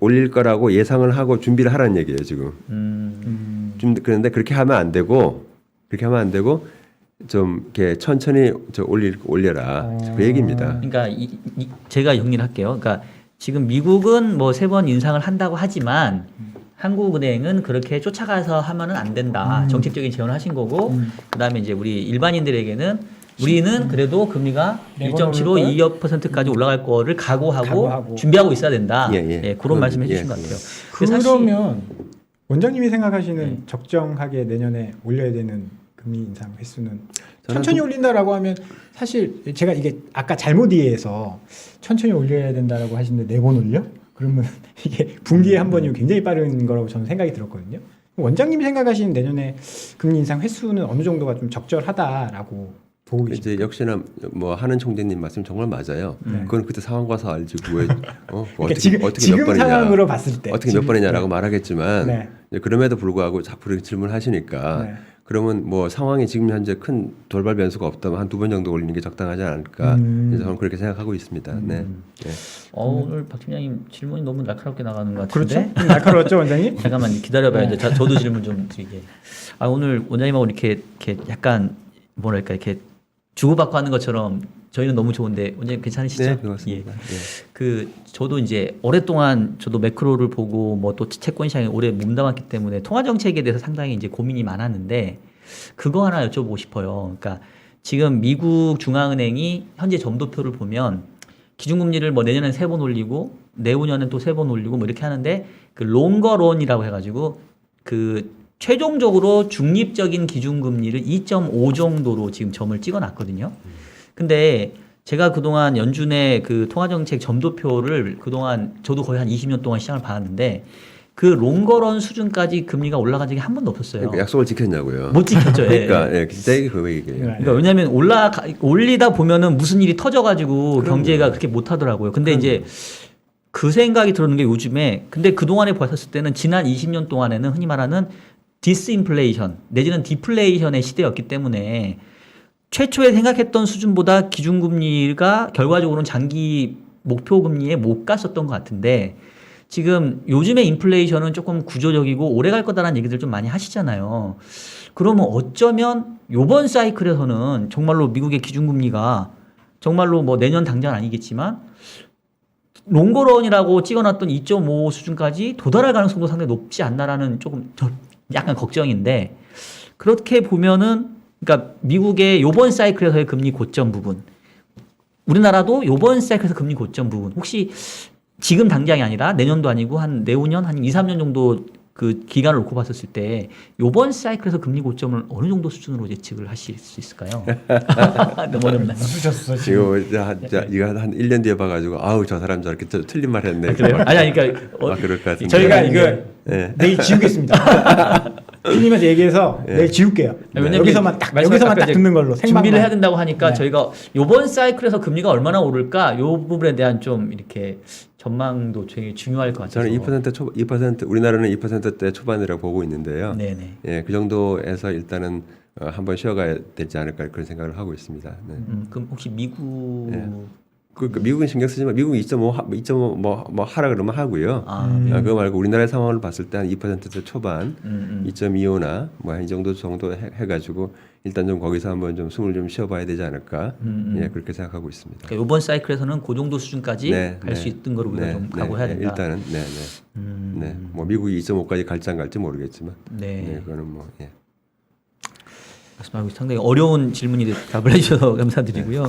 올릴 거라고 예상을 하고 준비를 하라는 얘기예요 지금. 그런데 그렇게 하면 안 되고 좀 이렇게 천천히 올려라 그 얘기입니다. 그러니까 제가 정리를 할게요. 그러니까 지금 미국은 뭐 3번 인상을 한다고 하지만 한국은행은 그렇게 쫓아가서 하면은 안 된다. 정책적인 제언을 하신 거고 그다음에 이제 우리 일반인들에게는 우리는 그래도 금리가 1.75, 2%까지 올라갈 거를 각오하고 준비하고 있어야 된다. 예. 그런 말씀 해주신 것 같아요. 근데 사실 그러면 원장님이 생각하시는 적정하게 내년에 올려야 되는 금리 인상 횟수는 천천히 올린다라고 하면 사실 제가 이게 아까 잘못 이해해서 천천히 올려야 된다라고 하시는데 4번 올려? 그러면 이게 분기에 한 번이면 굉장히 빠른 거라고 저는 생각이 들었거든요. 원장님이 생각하시는 내년에 금리 인상 횟수는 어느 정도가 좀 적절하다라고 보고 계십니까? 이제 역시나 뭐 하는 총재님 말씀 정말 맞아요. 그건 그때 상황 봐서 알지 왜 그러니까 지금 상황으로 봤을 때 어떻게 몇 번이냐라고 말하겠지만 네. 이제 그럼에도 불구하고 자꾸 그렇게 질문하시니까 네. 그러면 뭐 상황이 지금 현재 큰 돌발 변수가 없다면 한 2번 정도 올리는 게 적당하지 않을까 그래서 저는 그렇게 생각하고 있습니다. 네. 네. 오늘 박 팀장님 질문이 너무 날카롭게 나가는 것 같은데. 그렇죠? 좀 날카로웠죠 원장님? 잠깐만 기다려봐요. 이제 저도 질문 좀 드리게. 오늘 원장님하고 이렇게 약간 뭐랄까 이렇게 주고받고 하는 것처럼 저희는 너무 좋은데 원장님 괜찮으시죠? 네, 그렇습니다. 그 저도 이제 오랫동안 저도 매크로를 보고 뭐 또 채권 시장에 오래 몸담았기 때문에 통화 정책에 대해서 상당히 이제 고민이 많았는데 그거 하나 여쭤보고 싶어요. 그러니까 지금 미국 중앙은행이 현재 점도표를 보면 기준금리를 뭐 내년엔 3번 올리고 내후년엔 또 3번 올리고 뭐 이렇게 하는데 그 롱거론이라고 해가지고 그 최종적으로 중립적인 기준금리를 2.5 정도로 지금 점을 찍어놨거든요. 근데 제가 그동안 연준의 그 통화정책 점도표를 그동안 저도 거의 한 20년 동안 시장을 봐왔는데 그 롱거런 수준까지 금리가 올라간 적이 한 번도 없었어요. 그러니까 약속을 지켰냐고요. 못 지켰죠. 그러니까 예, 진짜 이게 그 얘기예요. 그러니까 왜냐하면 올리다 보면은 무슨 일이 터져가지고 경제가 그렇게 못하더라고요. 근데 이제 그 생각이 들었는 게 요즘에 근데 그 동안에 봤었을 때는 지난 20년 동안에는 흔히 말하는 디스인플레이션 내지는 디플레이션의 시대였기 때문에 최초에 생각했던 수준보다 기준금리가 결과적으로는 장기 목표금리에 못 갔었던 것 같은데 지금 요즘의 인플레이션은 조금 구조적이고 오래 갈 거다라는 얘기들 좀 많이 하시잖아요. 그러면 어쩌면 요번 사이클에서는 정말로 미국의 기준금리가 정말로 뭐 내년 당장 아니겠지만 롱거런이라고 찍어놨던 2.5 수준까지 도달할 가능성도 상당히 높지 않나라는 조금 약간 걱정인데 그렇게 보면은 그러니까 미국의 요번 사이클에서의 금리 고점 부분 우리나라도 요번 사이클에서 금리 고점 부분 혹시 지금 당장이 아니라 내년도 아니고 한 내후년 한 2, 3년 정도 그 기간을 놓고 봤었을 때 요번 사이클에서 금리 고점을 어느 정도 수준으로 예측을 하실 수 있을까요? 너무 어렵나요? 쓰셨어 지금 이거 한 1년 뒤에 봐가지고 아우 저 사람 저렇게 틀린 말 했네. 그래요? 아니 그러니까 그럴 것 같은데. 저희가 이거 네. 내일 지우겠습니다. 주님한테 얘기해서 내일 지울게요. 왜냐면 여기서만 딱 듣는 걸로 생방만. 준비를 해야 된다고 하니까 네. 저희가 요번 사이클에서 금리가 얼마나 오를까 요 부분에 대한 좀 이렇게 전망도 되게 중요할 것 같아요. 저는 2% 우리나라는 2%대 초반이라고 보고 있는데요. 네네. 예, 그 정도에서 일단은 한번 쉬어가야 되지 않을까 그런 생각을 하고 있습니다. 네. 그럼 혹시 미국 그러니까 미국은 신경 쓰지만 미국은 2.5 뭐 하라 그러면 하고요. 그거 말고 우리나라의 상황을 봤을 때 한 2%대 초반, 2.25나 뭐 이 정도 해가지고 일단 좀 거기서 한번 좀 숨을 좀 쉬어봐야 되지 않을까. 예, 그렇게 생각하고 있습니다. 그러니까 이번 사이클에서는 그 정도 수준까지 갈 수 있던 거로 우리가 좀 각오해야 된다. 일단은 네. 뭐 미국이 2.5까지 갈지 안 갈지 모르겠지만, 네. 그거는 뭐 예. 말씀하고 상당히 어려운 질문이 답을 해주셔서 감사드리고요.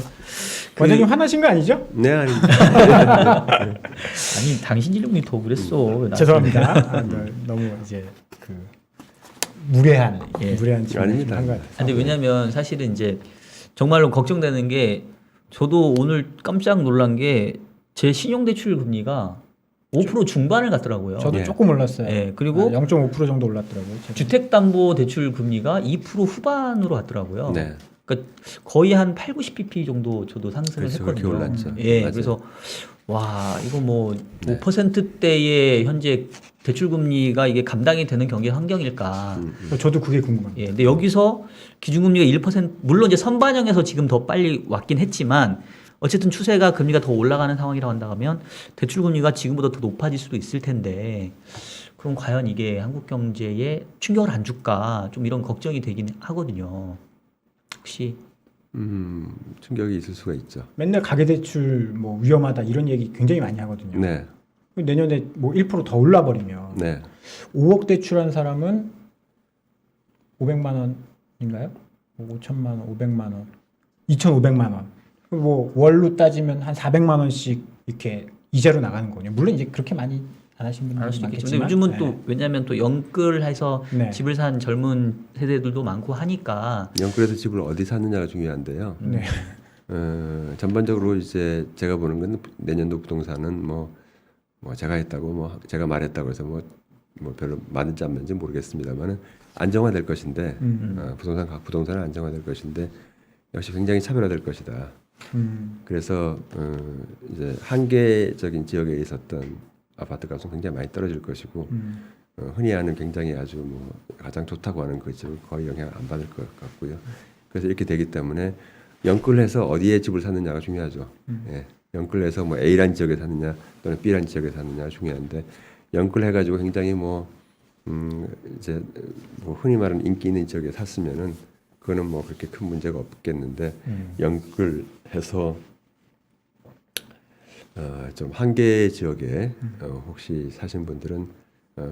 원장님 화나신 거 아니죠? 네, 아닙니다. 아니 당신 질문이 더 그랬어. 죄송합니다. 너무 이제 그 무례한 질문을 아닙니다. 한것 같아요. 근데 왜냐면 사실은 이제 정말로 걱정되는 게 저도 오늘 깜짝 놀란 게 제 신용대출 금리가 5% 중반을 갔더라고요. 저도 조금 올랐어요. 네, 그리고 0.5% 정도 올랐더라고요. 주택담보대출 금리가 2% 후반으로 갔더라고요. 네. 그러니까 거의 한 8, 90bp 정도 저도 상승을 그렇죠. 했거든요. 그렇게 올랐죠. 예, 맞아요. 그래서 와 이거 뭐 5%대의 현재 대출 금리가 이게 감당이 되는 경기 환경일까? 저도 그게 궁금합니다. 예, 근데 여기서 기준금리가 1% 물론 이제 선반영해서 지금 더 빨리 왔긴 했지만 어쨌든 추세가 금리가 더 올라가는 상황이라고 한다면 대출 금리가 지금보다 더 높아질 수도 있을 텐데 그럼 과연 이게 한국 경제에 충격을 안 줄까? 좀 이런 걱정이 되긴 하거든요. 혹시 충격이 있을 수가 있죠. 맨날 가계대출 뭐 위험하다 이런 얘기 굉장히 많이 하거든요. 네. 내년에 뭐 1% 더 올라버리면 네. 5억 대출한 사람은 500만 원인가요? 5천만 원, 500만 원, 2,500만 원. 뭐 월로 따지면 한 400만 원씩 이렇게 이자로 나가는 거군요. 물론 이제 그렇게 많이 안 하신 안 할 분들이 수도 있겠죠. 근데 많겠지만 요즘은 네. 또 왜냐하면 또 연끌해서 네. 집을 산 젊은 세대들도 많고 하니까 영끌에서 집을 어디 사느냐가 중요한데요. 네. 전반적으로 이제 제가 보는 건 내년도 부동산은 뭐 제가 했다고 뭐 제가 말했다고 해서 뭐 별로 맞는지 안 맞는지 모르겠습니다만은 안정화될 것인데 부동산 각 부동산은 안정화될 것인데 역시 굉장히 차별화될 것이다. 그래서 이제 한계적인 지역에 있었던 아파트 값은 굉장히 많이 떨어질 것이고 흔히 하는 굉장히 아주 뭐 가장 좋다고 하는 그 집은 거의 영향을 안 받을 것 같고요. 그래서 이렇게 되기 때문에 영끌해서 어디에 집을 사느냐가 중요하죠. 예. 영끌해서 뭐 A란 지역에 사느냐 또는 B란 지역에 사느냐가 중요한데 영끌해가지고 굉장히 뭐 이제 뭐 흔히 말하는 인기 있는 지역에 샀으면은 그거는 뭐 그렇게 큰 문제가 없겠는데 영끌해서 좀 한계 지역에 혹시 사신 분들은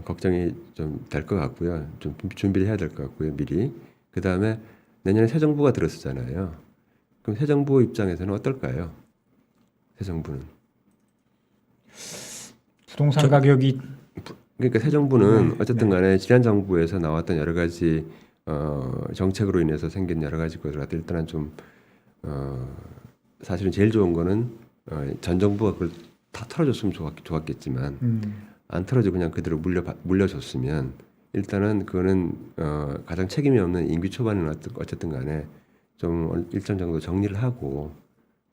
걱정이 좀 될 것 같고요. 좀 준비를 해야 될 것 같고요. 미리. 그 다음에 내년에 새 정부가 들어서잖아요. 그럼 새 정부 입장에서는 어떨까요? 새 정부는. 부동산 가격이 그러니까 새 정부는 어쨌든 간에 지난 정부에서 나왔던 여러 가지 정책으로 인해서 생긴 여러 가지 것을 갖다 일단은 좀 사실은 제일 좋은 거는 전 정부가 그걸 다 털어줬으면 좋았겠지만 안 털어지고 그냥 그대로 물려줬으면 일단은 그거는 가장 책임이 없는 임기 초반에는 어쨌든 간에 좀 일정 정도 정리를 하고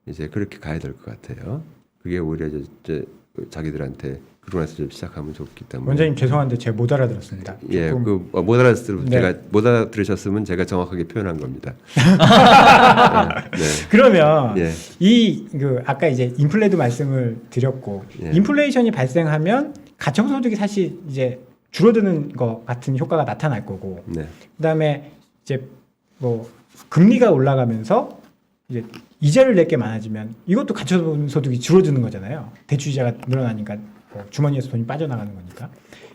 이제 그렇게 가야 될 것 같아요. 그게 오히려 이제 자기들한테 그러고 나서 이제 시작하면 좋기 때문에. 원장님 죄송한데 제가 못 알아들었습니다. 예, 조금- 못 알아들으면 네. 제가 못 알아들으셨으면 제가 정확하게 표현한 겁니다. 네. 그러면 예. 그 아까 이제 인플레도 말씀을 드렸고 예. 인플레이션이 발생하면 가처분소득이 사실 이제 줄어드는 것 같은 효과가 나타날 거고 네. 그다음에 이제 뭐 금리가 올라가면서 이제 이자를 낼 게 많아지면 이것도 가처분소득이 줄어드는 거잖아요. 대출 이자가 늘어나니까 뭐 주머니에서 돈이 빠져나가는 거니까.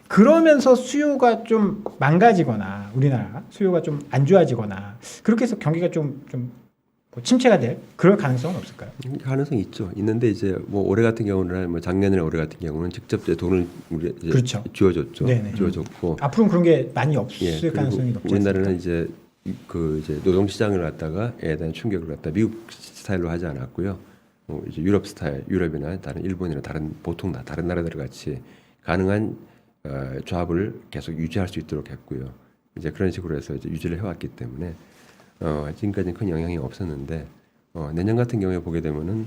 그러면서 수요가 좀 망가지거나 우리나라 수요가 좀 안 좋아지거나 그렇게 해서 경기가 좀 뭐 침체가 될 그럴 가능성은 없을까요? 가능성이 있죠. 있는데 이제 뭐 올해 같은 경우는 뭐 작년에 올해 같은 경우는 직접 이제 돈을 우리 이제 그렇죠. 쥐어줬죠. 네네. 쥐어줬고. 앞으로는 그런 게 많이 없을 예, 그리고 가능성이 높지 우리나라는 않습니까? 이제 노동 시장을 갖다가에 대한 충격을 갖다 미국 스타일로 하지 않았고요. 이제 유럽 스타일, 유럽이나 다른 일본이나 보통 다른 나라들 같이 가능한 조합을 계속 유지할 수 있도록 했고요. 이제 그런 식으로 해서 이제 유지를 해왔기 때문에 지금까지는 큰 영향이 없었는데 내년 같은 경우에 보게 되면은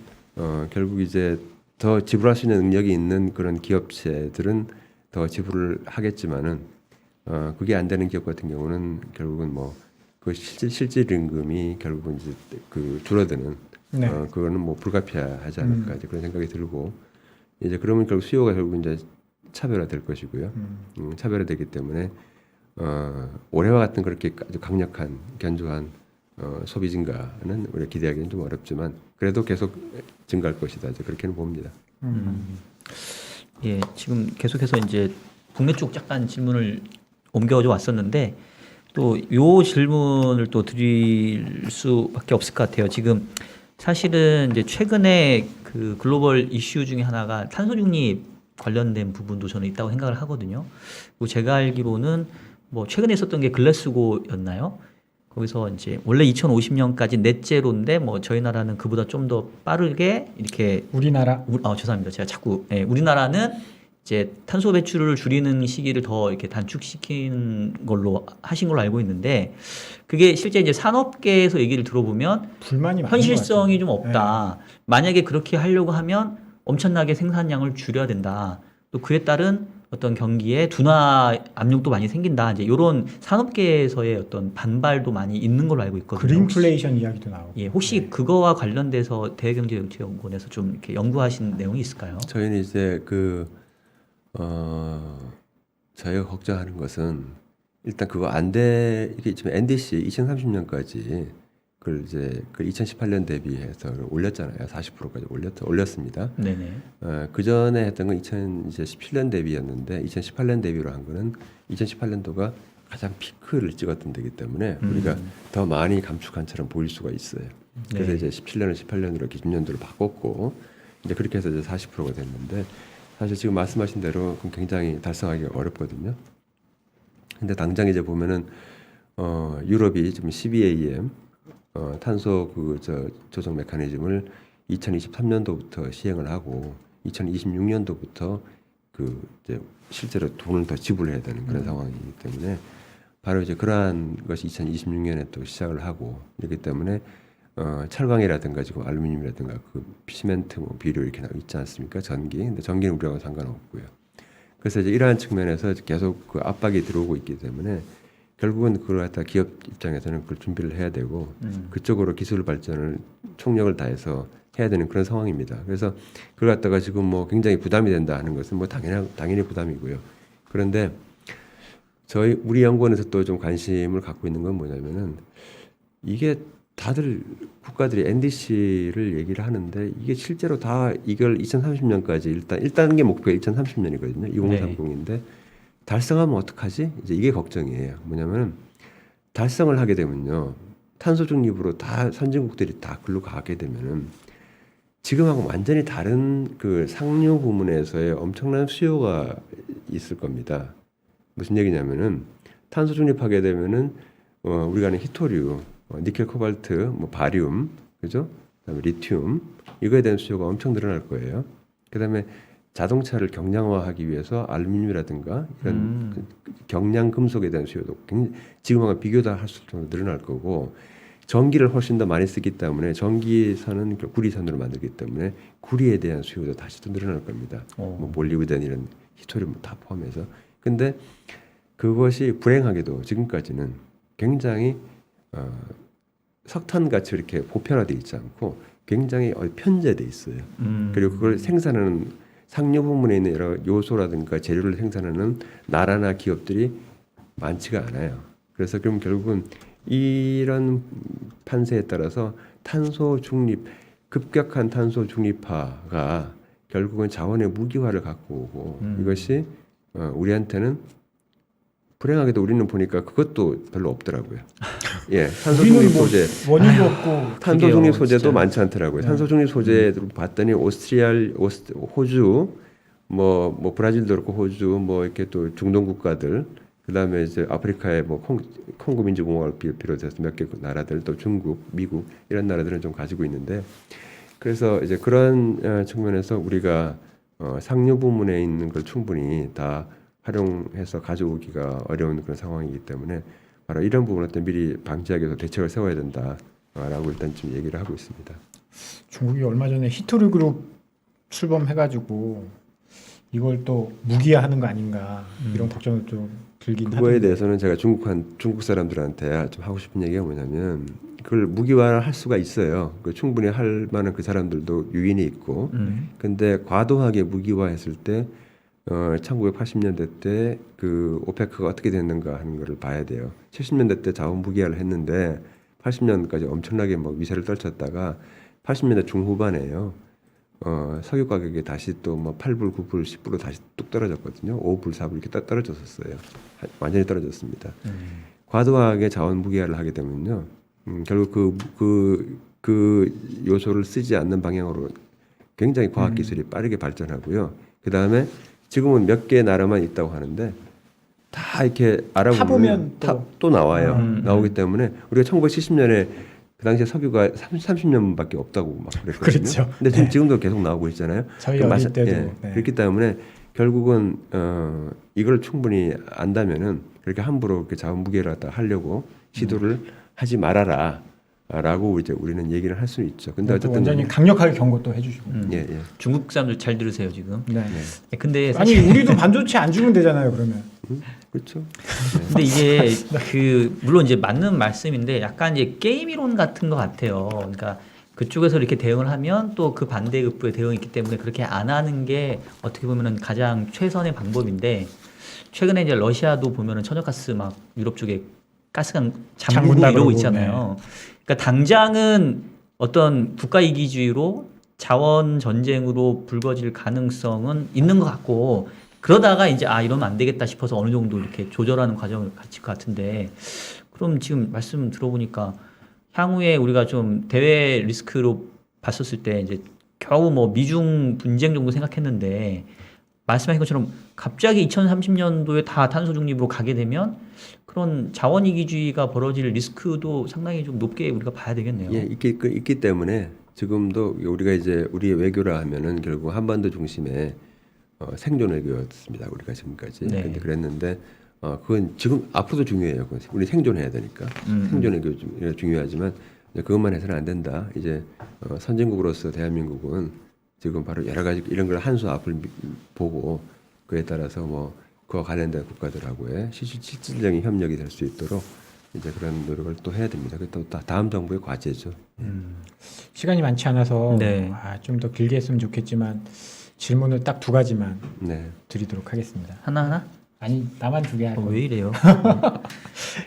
결국 이제 더 지불할 수 있는 능력이 있는 그런 기업체들은 더 지불을 하겠지만은 그게 안 되는 기업 같은 경우는 결국은 뭐 그 실질 임금이 결국은 이제 그 줄어드는 네. 그거는 뭐 불가피하지 않을까 이제 그런 생각이 들고 이제 그러면 결국 수요가 결국 이제 차별화될 것이고요. 차별화되기 때문에 올해와 같은 그렇게 아주 강력한 견조한 소비 증가는 우리가 기대하기는 좀 어렵지만 그래도 계속 증가할 것이다. 이제 그렇게는 봅니다. 예, 지금 계속해서 이제 국내 쪽 약간 질문을 옮겨져 왔었는데 또 요 질문을 또 드릴 수밖에 없을 것 같아요. 지금 사실은 이제 최근에 그 글로벌 이슈 중에 하나가 탄소 중립 관련된 부분도 저는 있다고 생각을 하거든요. 그리고 제가 알기로는 뭐 최근에 있었던 게 글래스고였나요? 거기서 이제 원래 2050년까지 넷제로인데 뭐 저희 나라는 그보다 좀 더 빠르게 이렇게 우리나라 죄송합니다. 제가 자꾸 우리나라는 이제 탄소 배출을 줄이는 시기를 더 이렇게 단축시키는 걸로 하신 걸로 알고 있는데 그게 실제 이제 산업계에서 얘기를 들어보면 불만이 많은 현실성이 것 좀 같아요. 없다. 만약에 그렇게 하려고 하면 엄청나게 생산량을 줄여야 된다. 또 그에 따른 어떤 경기에 둔화 압력도 많이 생긴다. 이제 이런 산업계에서의 어떤 반발도 많이 있는 걸로 알고 있거든요. 그린플레이션 이야기도 나오고. 예, 혹시 그거와 관련돼서 대외경제정치연구원에서 좀 이렇게 연구하신 내용이 있을까요? 저희는 이제 저희가 걱정하는 것은 일단 그거 이게 지금 NDC 2030년까지 그걸 이제 그 2018년 대비해서 올렸잖아요. 40%까지 올렸습니다. 네네. 그 전에 했던 건 2017년 대비였는데 2018년 대비로 한 거는 2018년도가 가장 피크를 찍었던 데기 때문에 우리가 더 많이 감축한처럼 보일 수가 있어요. 그래서 네. 이제 17년을 18년으로 기준연도를 바꿨고 이제 그렇게 해서 이제 40%가 됐는데 사실 지금 말씀하신 대로 그건 굉장히 달성하기가 어렵거든요. 근데 당장 이제 보면은 유럽이 지금 CBAM 탄소 조정 메커니즘을 2023년도부터 시행을 하고 2026년도부터 이제 실제로 돈을 더 지불해야 되는 그런 상황이기 때문에 바로 이제 그러한 것이 2026년에 또 시작을 하고 이렇기 때문에 철강이라든가 지금 알루미늄이라든가 그 시멘트, 뭐 비료 이렇게 있지 않습니까? 전기. 근데 전기는 우리하고 상관없고요. 그래서 이제 이러한 측면에서 계속 그 압박이 들어오고 있기 때문에 결국은 그걸 갖다 기업 입장에서는 그걸 준비를 해야 되고 그쪽으로 기술 발전을 총력을 다해서 해야 되는 그런 상황입니다. 그래서 그걸 갖다가 지금 뭐 굉장히 부담이 된다 하는 것은 뭐 당연히 부담이고요. 그런데 우리 연구원에서 또 좀 관심을 갖고 있는 건 뭐냐면은 이게 다들 국가들이 NDC를 얘기를 하는데 이게 실제로 다 이걸 2030년까지 일단 1단계 목표가 2030년이거든요. 2030인데 달성하면 어떡하지? 이제 이게 걱정이에요. 뭐냐면 달성을 하게 되면요. 탄소 중립으로 다 선진국들이 다 글로 가게 되면은 지금하고 완전히 다른 그 상류 부문에서의 엄청난 수요가 있을 겁니다. 무슨 얘기냐면은 탄소 중립하게 되면은 우리가 아는 히토류, 니켈, 코발트, 뭐 바리움, 그죠? 그다음에 리튬 이거에 대한 수요가 엄청 늘어날 거예요. 그다음에 자동차를 경량화하기 위해서 알루미늄이라든가 이런 경량 금속에 대한 수요도 지금하고 비교도 할 수 정도 늘어날 거고 전기를 훨씬 더 많이 쓰기 때문에 전기선은 구리선으로 만들기 때문에 구리에 대한 수요도 다시 또 늘어날 겁니다. 뭐 몰리브덴 이런 히토리움 다 포함해서. 근데 그것이 불행하게도 지금까지는 굉장히 석탄같이 이렇게 보편화되어 있지 않고 굉장히 편제돼 있어요. 그리고 그걸 생산하는 상류 부문에 있는 여러 요소라든가 재료를 생산하는 나라나 기업들이 많지가 않아요. 그래서 그럼 결국은 이런 판세에 따라서 탄소 중립, 급격한 탄소 중립화가 결국은 자원의 무기화를 갖고 오고 이것이 우리한테는 불행하게도 우리는 보니까 그것도 별로 없더라고요. 예, 탄소 중립 소재, 원인도 없고 탄소 중립 소재도 진짜. 많지 않더라고요. 탄소 중립 소재를 봤더니 호주, 뭐 브라질도 그렇고 호주, 뭐 이렇게 또 중동 국가들, 그다음에 이제 아프리카의 뭐 콩고 민주공화국을 비롯해서 몇 개 나라들, 또 중국, 미국 이런 나라들은 좀 가지고 있는데, 그래서 이제 그런 측면에서 우리가 상류 부문에 있는 걸 충분히 다 활용해서 가져오기가 어려운 그런 상황이기 때문에 바로 이런 부분을 미리 방지하기 위해서 대책을 세워야 된다라고 일단 지금 얘기를 하고 있습니다. 중국이 얼마 전에 히토류 그룹 출범해가지고 이걸 또 무기화하는 거 아닌가 이런 걱정도 좀 들긴 하던데. 그거에 대해서는 제가 중국 사람들한테 좀 하고 싶은 얘기가 뭐냐면 그걸 무기화할 수가 있어요. 충분히 할 만한 그 사람들도 유인이 있고, 근데 과도하게 무기화했을 때 1980년대 때 그 오페크가 어떻게 됐는가 하는 거를 봐야 돼요. 70년대 때 자원 무기화를 했는데 80년까지 엄청나게 뭐 위세를 떨쳤다가 80년대 중후반에요. 석유 가격이 다시 또 뭐 8불, 9불, 10불로 다시 뚝 떨어졌거든요. 5불, 4불 이렇게 떨어졌었어요. 완전히 떨어졌습니다. 과도하게 자원 무기화를 하게 되면요. 결국 그 요소를 쓰지 않는 방향으로 굉장히 과학 기술이 빠르게 발전하고요. 그 다음에 지금은 몇 개 나라만 있다고 하는데 다 이렇게 알아보면 또 나와요. 나오기 때문에 우리가 1970년에 그 당시에 석유가 30년밖에 없다고 막 그랬거든요. 그렇죠. 근데 지금 지금도 계속 나오고 있잖아요. 저희 어릴 때도. 네. 그렇기 때문에 결국은 이걸 충분히 안다면은 그렇게 함부로 이렇게 자원 무게를 갖다 하려고 시도를 하지 말아라. 라고 이제 우리는 얘기를 할 수는 있죠. 근데 어쨌든 완전히 강력하게 경고도 해주시고. 예. 중국 사람들 잘 들으세요 지금. 네. 근데 아니 사실 우리도 반도체 안 주면 되잖아요 그러면. 그렇죠. 근데 이게 물론 이제 맞는 말씀인데 약간 이제 게임 이론 같은 것 같아요. 그러니까 그쪽에서 이렇게 대응을 하면 또 그 반대급부의 대응이 있기 때문에 그렇게 안 하는 게 어떻게 보면은 가장 최선의 방법인데, 최근에 이제 러시아도 보면은 천연가스 막 유럽 쪽에 가스관 잠그고 잠근다 이러고 그러고, 있잖아요. 그러니까 당장은 어떤 국가 이기주의로 자원 전쟁으로 불거질 가능성은 있는 것 같고, 그러다가 이제 이러면 안 되겠다 싶어서 어느 정도 이렇게 조절하는 과정을 거칠 것 같은데, 그럼 지금 말씀 들어보니까 향후에 우리가 좀 대외 리스크로 봤었을 때 이제 겨우 뭐 미중 분쟁 정도 생각했는데 말씀하신 것처럼 갑자기 2030년도에 다 탄소 중립으로 가게 되면 그런 자원이기주의가 벌어질 리스크도 상당히 좀 높게 우리가 봐야 되겠네요. 예, 있기 때문에 지금도 우리가 이제 우리의 외교라 하면은 결국 한반도 중심의 생존 외교였습니다. 우리가 지금까지. 네. 근데 그랬는데 그건 지금 앞으로도 중요해요. 그건 우리 생존해야 되니까. 생존 외교 중요하지만 이제 그것만 해서는 안 된다. 이제 선진국으로서 대한민국은 지금 바로 여러 가지 이런 걸 한 수 앞을 보고 그에 따라서 뭐 그와 관련된 국가들하고의 실질적인 협력이 될 수 있도록 이제 그런 노력을 또 해야 됩니다. 그게 또 다음 정부의 과제죠. 시간이 많지 않아서 네. 좀 더 길게 했으면 좋겠지만 질문을 딱 두 가지만 네. 드리도록 하겠습니다. 하나? 아니 나만 두 개 할 거예요. 왜 이래요?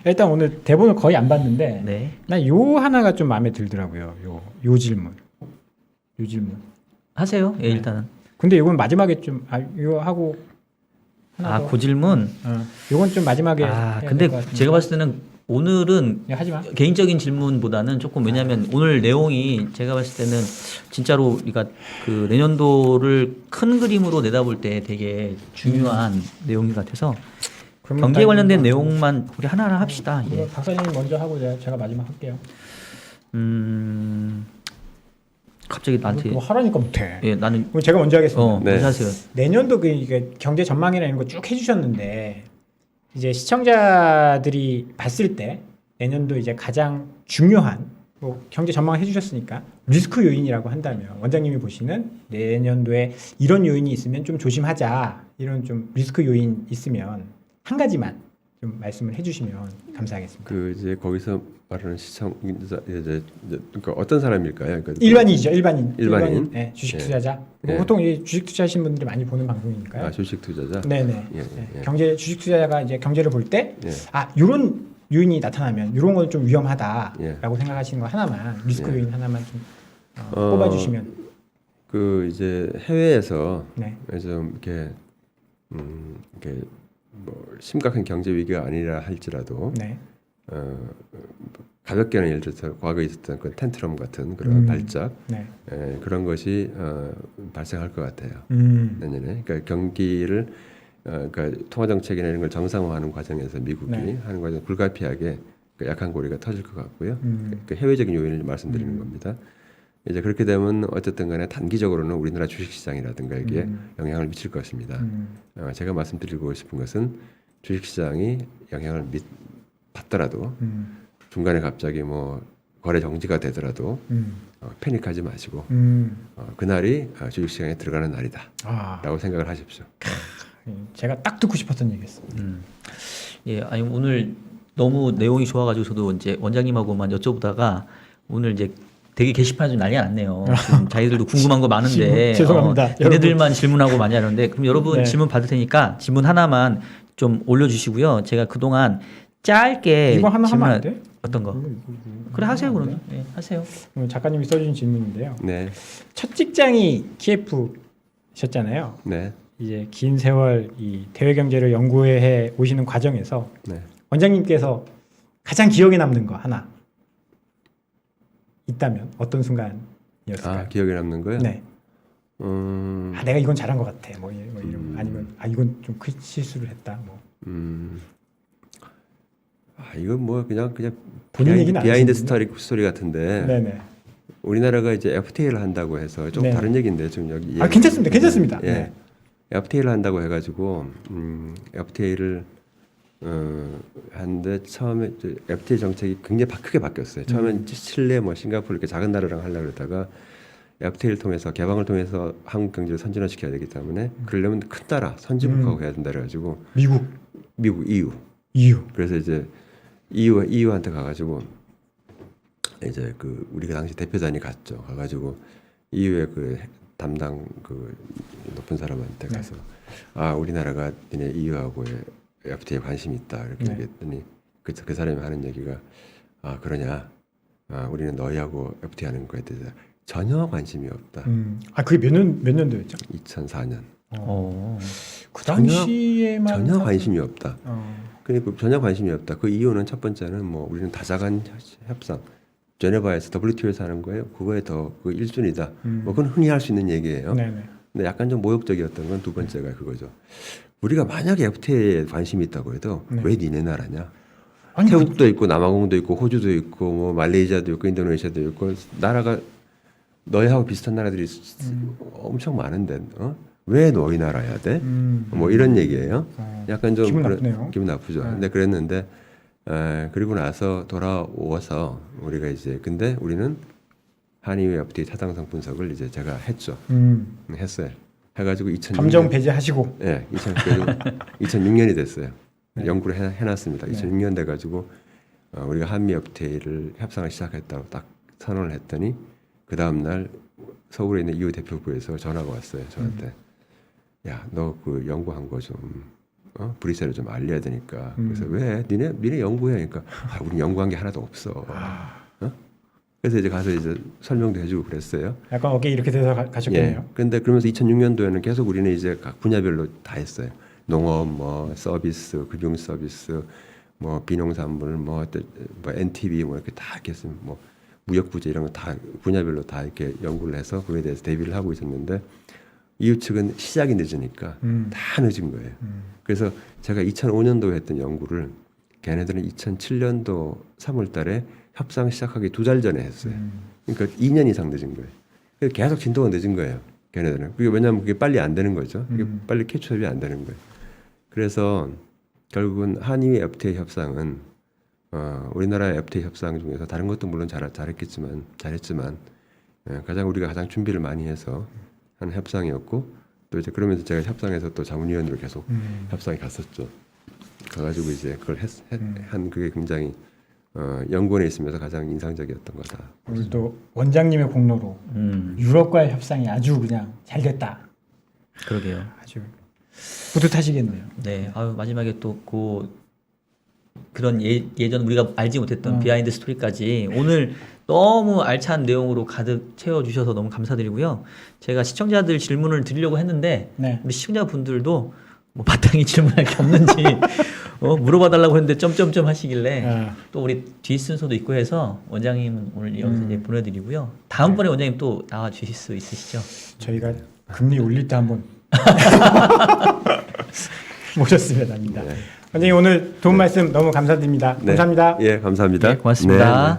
일단 오늘 대본을 거의 안 봤는데 네. 난 요 하나가 좀 마음에 들더라고요. 요 질문. 하세요. 예, 네. 일단은. 근데 이건 마지막에 좀 이거 하고 하나 더. 그 질문. 요건 좀 마지막에 아, 해야 근데 될것 같은데. 제가 봤을 때는 오늘은 야, 하지 마. 개인적인 질문보다는 조금 왜냐하면 오늘 내용이 제가 봤을 때는 진짜로 우리가 그 내년도를 큰 그림으로 내다볼 때 되게 중요한 내용인 것 같아서 그러면 경기에 일단 관련된 이거- 내용만 우리 하나하나 합시다. 이거 예. 박사님이 먼저 하고 제가 마지막 할게요. 갑자기 나한테 뭐 하라니까 못해. 예, 나는 그럼 제가 먼저 하겠습니다. 네. 먼저 하세요. 내년도 이게 경제 전망이나 이런 거 쭉 해주셨는데 이제 시청자들이 봤을 때 내년도 이제 가장 중요한 뭐 경제 전망을 해주셨으니까 리스크 요인이라고 한다면 원장님이 보시는 내년도에 이런 요인이 있으면 좀 조심하자 이런 좀 리스크 요인 있으면 한 가지만 좀 말씀을 해주시면 감사하겠습니다. 그 이제 거기서 말하는 시청자 이제 그러니까 어떤 사람일까요? 그러니까 일반인이죠, 일반인. 일반인? 네, 주식 예. 투자자. 예. 보통 이 주식 투자하신 분들이 많이 보는 방송이니까요. 주식 투자자. 네네. 예, 네. 경제 주식 투자자가 이제 경제를 볼 때 예. 이런 요인이 나타나면 이런 건 좀 위험하다라고 예. 생각하시는 거 하나만 리스크 예. 요인 하나만 좀 꼽아주시면. 그 이제 해외에서 네. 좀 이렇게 뭐 심각한 경제 위기가 아니라 할지라도 네. 가볍게는 예를 들어서 과거에 있었던 그 텐트럼 같은 그런 발작 네. 그런 것이 발생할 것 같아요. 내년에. 그러니까 경기를 그러니까 통화 정책이나 이런 걸 정상화하는 과정에서 미국이 네. 하는 과정 불가피하게 그 약한 고리가 터질 것 같고요. 그 해외적인 요인을 말씀드리는 겁니다. 이제 그렇게 되면 어쨌든 간에 단기적으로는 우리나라 주식시장이라든가 여기에 영향을 미칠 것입니다. 제가 말씀드리고 싶은 것은 주식시장이 영향을 받더라도 중간에 갑자기 뭐 거래 정지가 되더라도 패닉하지 마시고 그날이 주식시장에 들어가는 날이다 라고 생각을 하십시오. 제가 딱 듣고 싶었던 얘기였습니다. 예, 아니 오늘 너무 내용이 좋아가지고 저도 이제 원장님하고만 여쭤보다가 오늘 이제 되게 게시판이 좀 난리가 났네요. 지금 자기들도 궁금한 거 많은데 죄송합니다. 얘네들만 질문하고 많이 하는데 그럼 여러분 네. 질문 받을 테니까 질문 하나만 좀 올려주시고요. 제가 그동안 짧게 이거 하나 질문 하면 안 돼? 어떤 거? 그래 하세요 그러면. 네, 하세요. 작가님이 써준 질문인데요. 네, 첫 직장이 KF셨잖아요. 네, 이제 긴 세월 이 대외 경제를 연구해 오시는 과정에서 네. 원장님께서 가장 기억에 남는 거 하나 있다면 어떤 순간이었을까요? 기억에 남는 거요? 네. 내가 이건 잘한 것 같아. 뭐 이런 거. 아니면 이건 좀 큰 실수를 했다. 뭐. 이건 뭐 그냥 본인 얘기는 안 비하인드 하시는군요. 스토리 같은데 네네. 우리나라가 이제 FTA를 한다고 해서 좀 네. 다른 얘기인데 지금 여기 괜찮습니다. 괜찮습니다. 예, 네. FTA를 한다고 해가지고 FTA를 하는데 처음에 이제 FTA 정책이 굉장히 크게 바뀌었어요. 처음엔 칠레, 뭐 싱가포르 이렇게 작은 나라랑 하려고 그러다가 FTA를 통해서 개방을 통해서 한국 경제를 선진화시켜야 되기 때문에 그러려면 큰 나라 선진국하고 해야 된다 그래가지고 미국, EU EU. 그래서 이제 EU한테 가가지고 이제 그 우리가 당시 대표단이 갔죠. 가가지고 EU의 그 담당 그 높은 사람한테 가서 우리나라가 니네 EU하고의 FTA에 관심이 있다 이렇게 네. 얘기했더니 그 사람이 하는 얘기가 그러냐? 우리는 너희하고 FTA 하는 거에 대해서 전혀 관심이 없다. 그게 몇 년도였죠? 2004년. 그 당시에만 전혀 관심이 없다. 어. 그러니까 전혀 관심이 없다. 그 이유는 첫 번째는 뭐 우리는 다자간 협상, 제네바에서 WTO에서 하는 거예요. 그거에 더 그 1순위다. 뭐 그건 흔히 할 수 있는 얘기예요. 네네. 근데 약간 좀 모욕적이었던 건 두 번째가 그거죠. 우리가 만약에 FTA에 관심이 있다고 해도 네. 왜 니네 나라냐? 아니 태국도 있고 남아공도 있고 호주도 있고 뭐 말레이시아도 있고 인도네시아도 있고 나라가 너희하고 비슷한 나라들이 엄청 많은데 왜 너희 나라야 돼? 뭐 이런 얘기예요. 약간 좀 기분 나쁘네요. 기분 나쁘죠. 네. 근데 그랬는데 그리고 나서 돌아와서 우리가 이제 근데 우리는 한일 FTA 타당성 분석을 이제 제가 했죠. 했어요. 해가지고 2006년 감정 배제하시고 예, 2006년이 됐어요. 연구를 해놨습니다. 2006년 돼가지고 우리가 한미 FTA를 협상을 시작했다고 딱 선언을 했더니 그 다음 날 서울에 있는 EU 대표부에서 전화가 왔어요. 저한테 야, 너 그 연구한 거 좀 브뤼셀에 좀 알려야 되니까. 그래서 왜 니네 연구해? 그러니까 우리 연구한 게 하나도 없어. 그래서 이제 가서 이제 설명도 해주고 그랬어요. 약간 어깨 이렇게 돼서 가셨겠네요. 예. 근데 그러면서 2006년도에는 계속 우리는 이제 각 분야별로 다 했어요. 농업, 뭐 서비스, 금융 서비스, 뭐 비농산물, 뭐 NTB 뭐 이렇게 다 이렇게 했으면 뭐 무역 부재 이런 거 다 분야별로 다 이렇게 연구를 해서 그에 대해서 대비를 하고 있었는데 이웃 측은 시작이 늦으니까 다 늦은 거예요. 그래서 제가 2005년도에 했던 연구를 걔네들은 2007년도 3월달에 협상 시작하기 2달 전에 했어요. 그러니까 2년 이상 늦은 거예요. 그래서 계속 진도가 늦은 거예요. 걔네들은. 그게 왜냐하면 그게 빨리 안 되는 거죠. 그게 빨리 캐치업이 안 되는 거예요. 그래서 결국은 한미 FTA 협상은 우리나라의 FTA 협상 중에서 다른 것도 물론 잘했지만 가장 우리가 가장 준비를 많이 해서 한 협상이었고 또 이제 그러면서 제가 협상에서 또 자문위원으로 계속 협상에 갔었죠. 가가지고 이제 그걸 한 그게 굉장히 연구원에 있으면서 가장 인상적이었던 거다. 오늘도 원장님의 공로로 유럽과의 협상이 아주 그냥 잘 됐다. 그러게요. 아주 뿌듯하시겠네요. 네, 아유, 마지막에 또 그런 예전 우리가 알지 못했던 비하인드 스토리까지 오늘 너무 알찬 내용으로 가득 채워주셔서 너무 감사드리고요. 제가 시청자들 질문을 드리려고 했는데 네. 우리 시청자분들도 뭐 마땅히 질문할 게 없는지 물어봐달라고 했는데 점점점 하시길래 또 우리 뒷 순서도 있고 해서 원장님은 오늘 여기서 이제 보내드리고요. 다음번에 원장님 또 나와 주실 수 있으시죠? 저희가 금리 올릴 때 한번 모셨으면 합니다. 네. 원장님 오늘 좋은 말씀 너무 감사드립니다. 네. 감사합니다. 예, 감사합니다. 네, 고맙습니다. 네.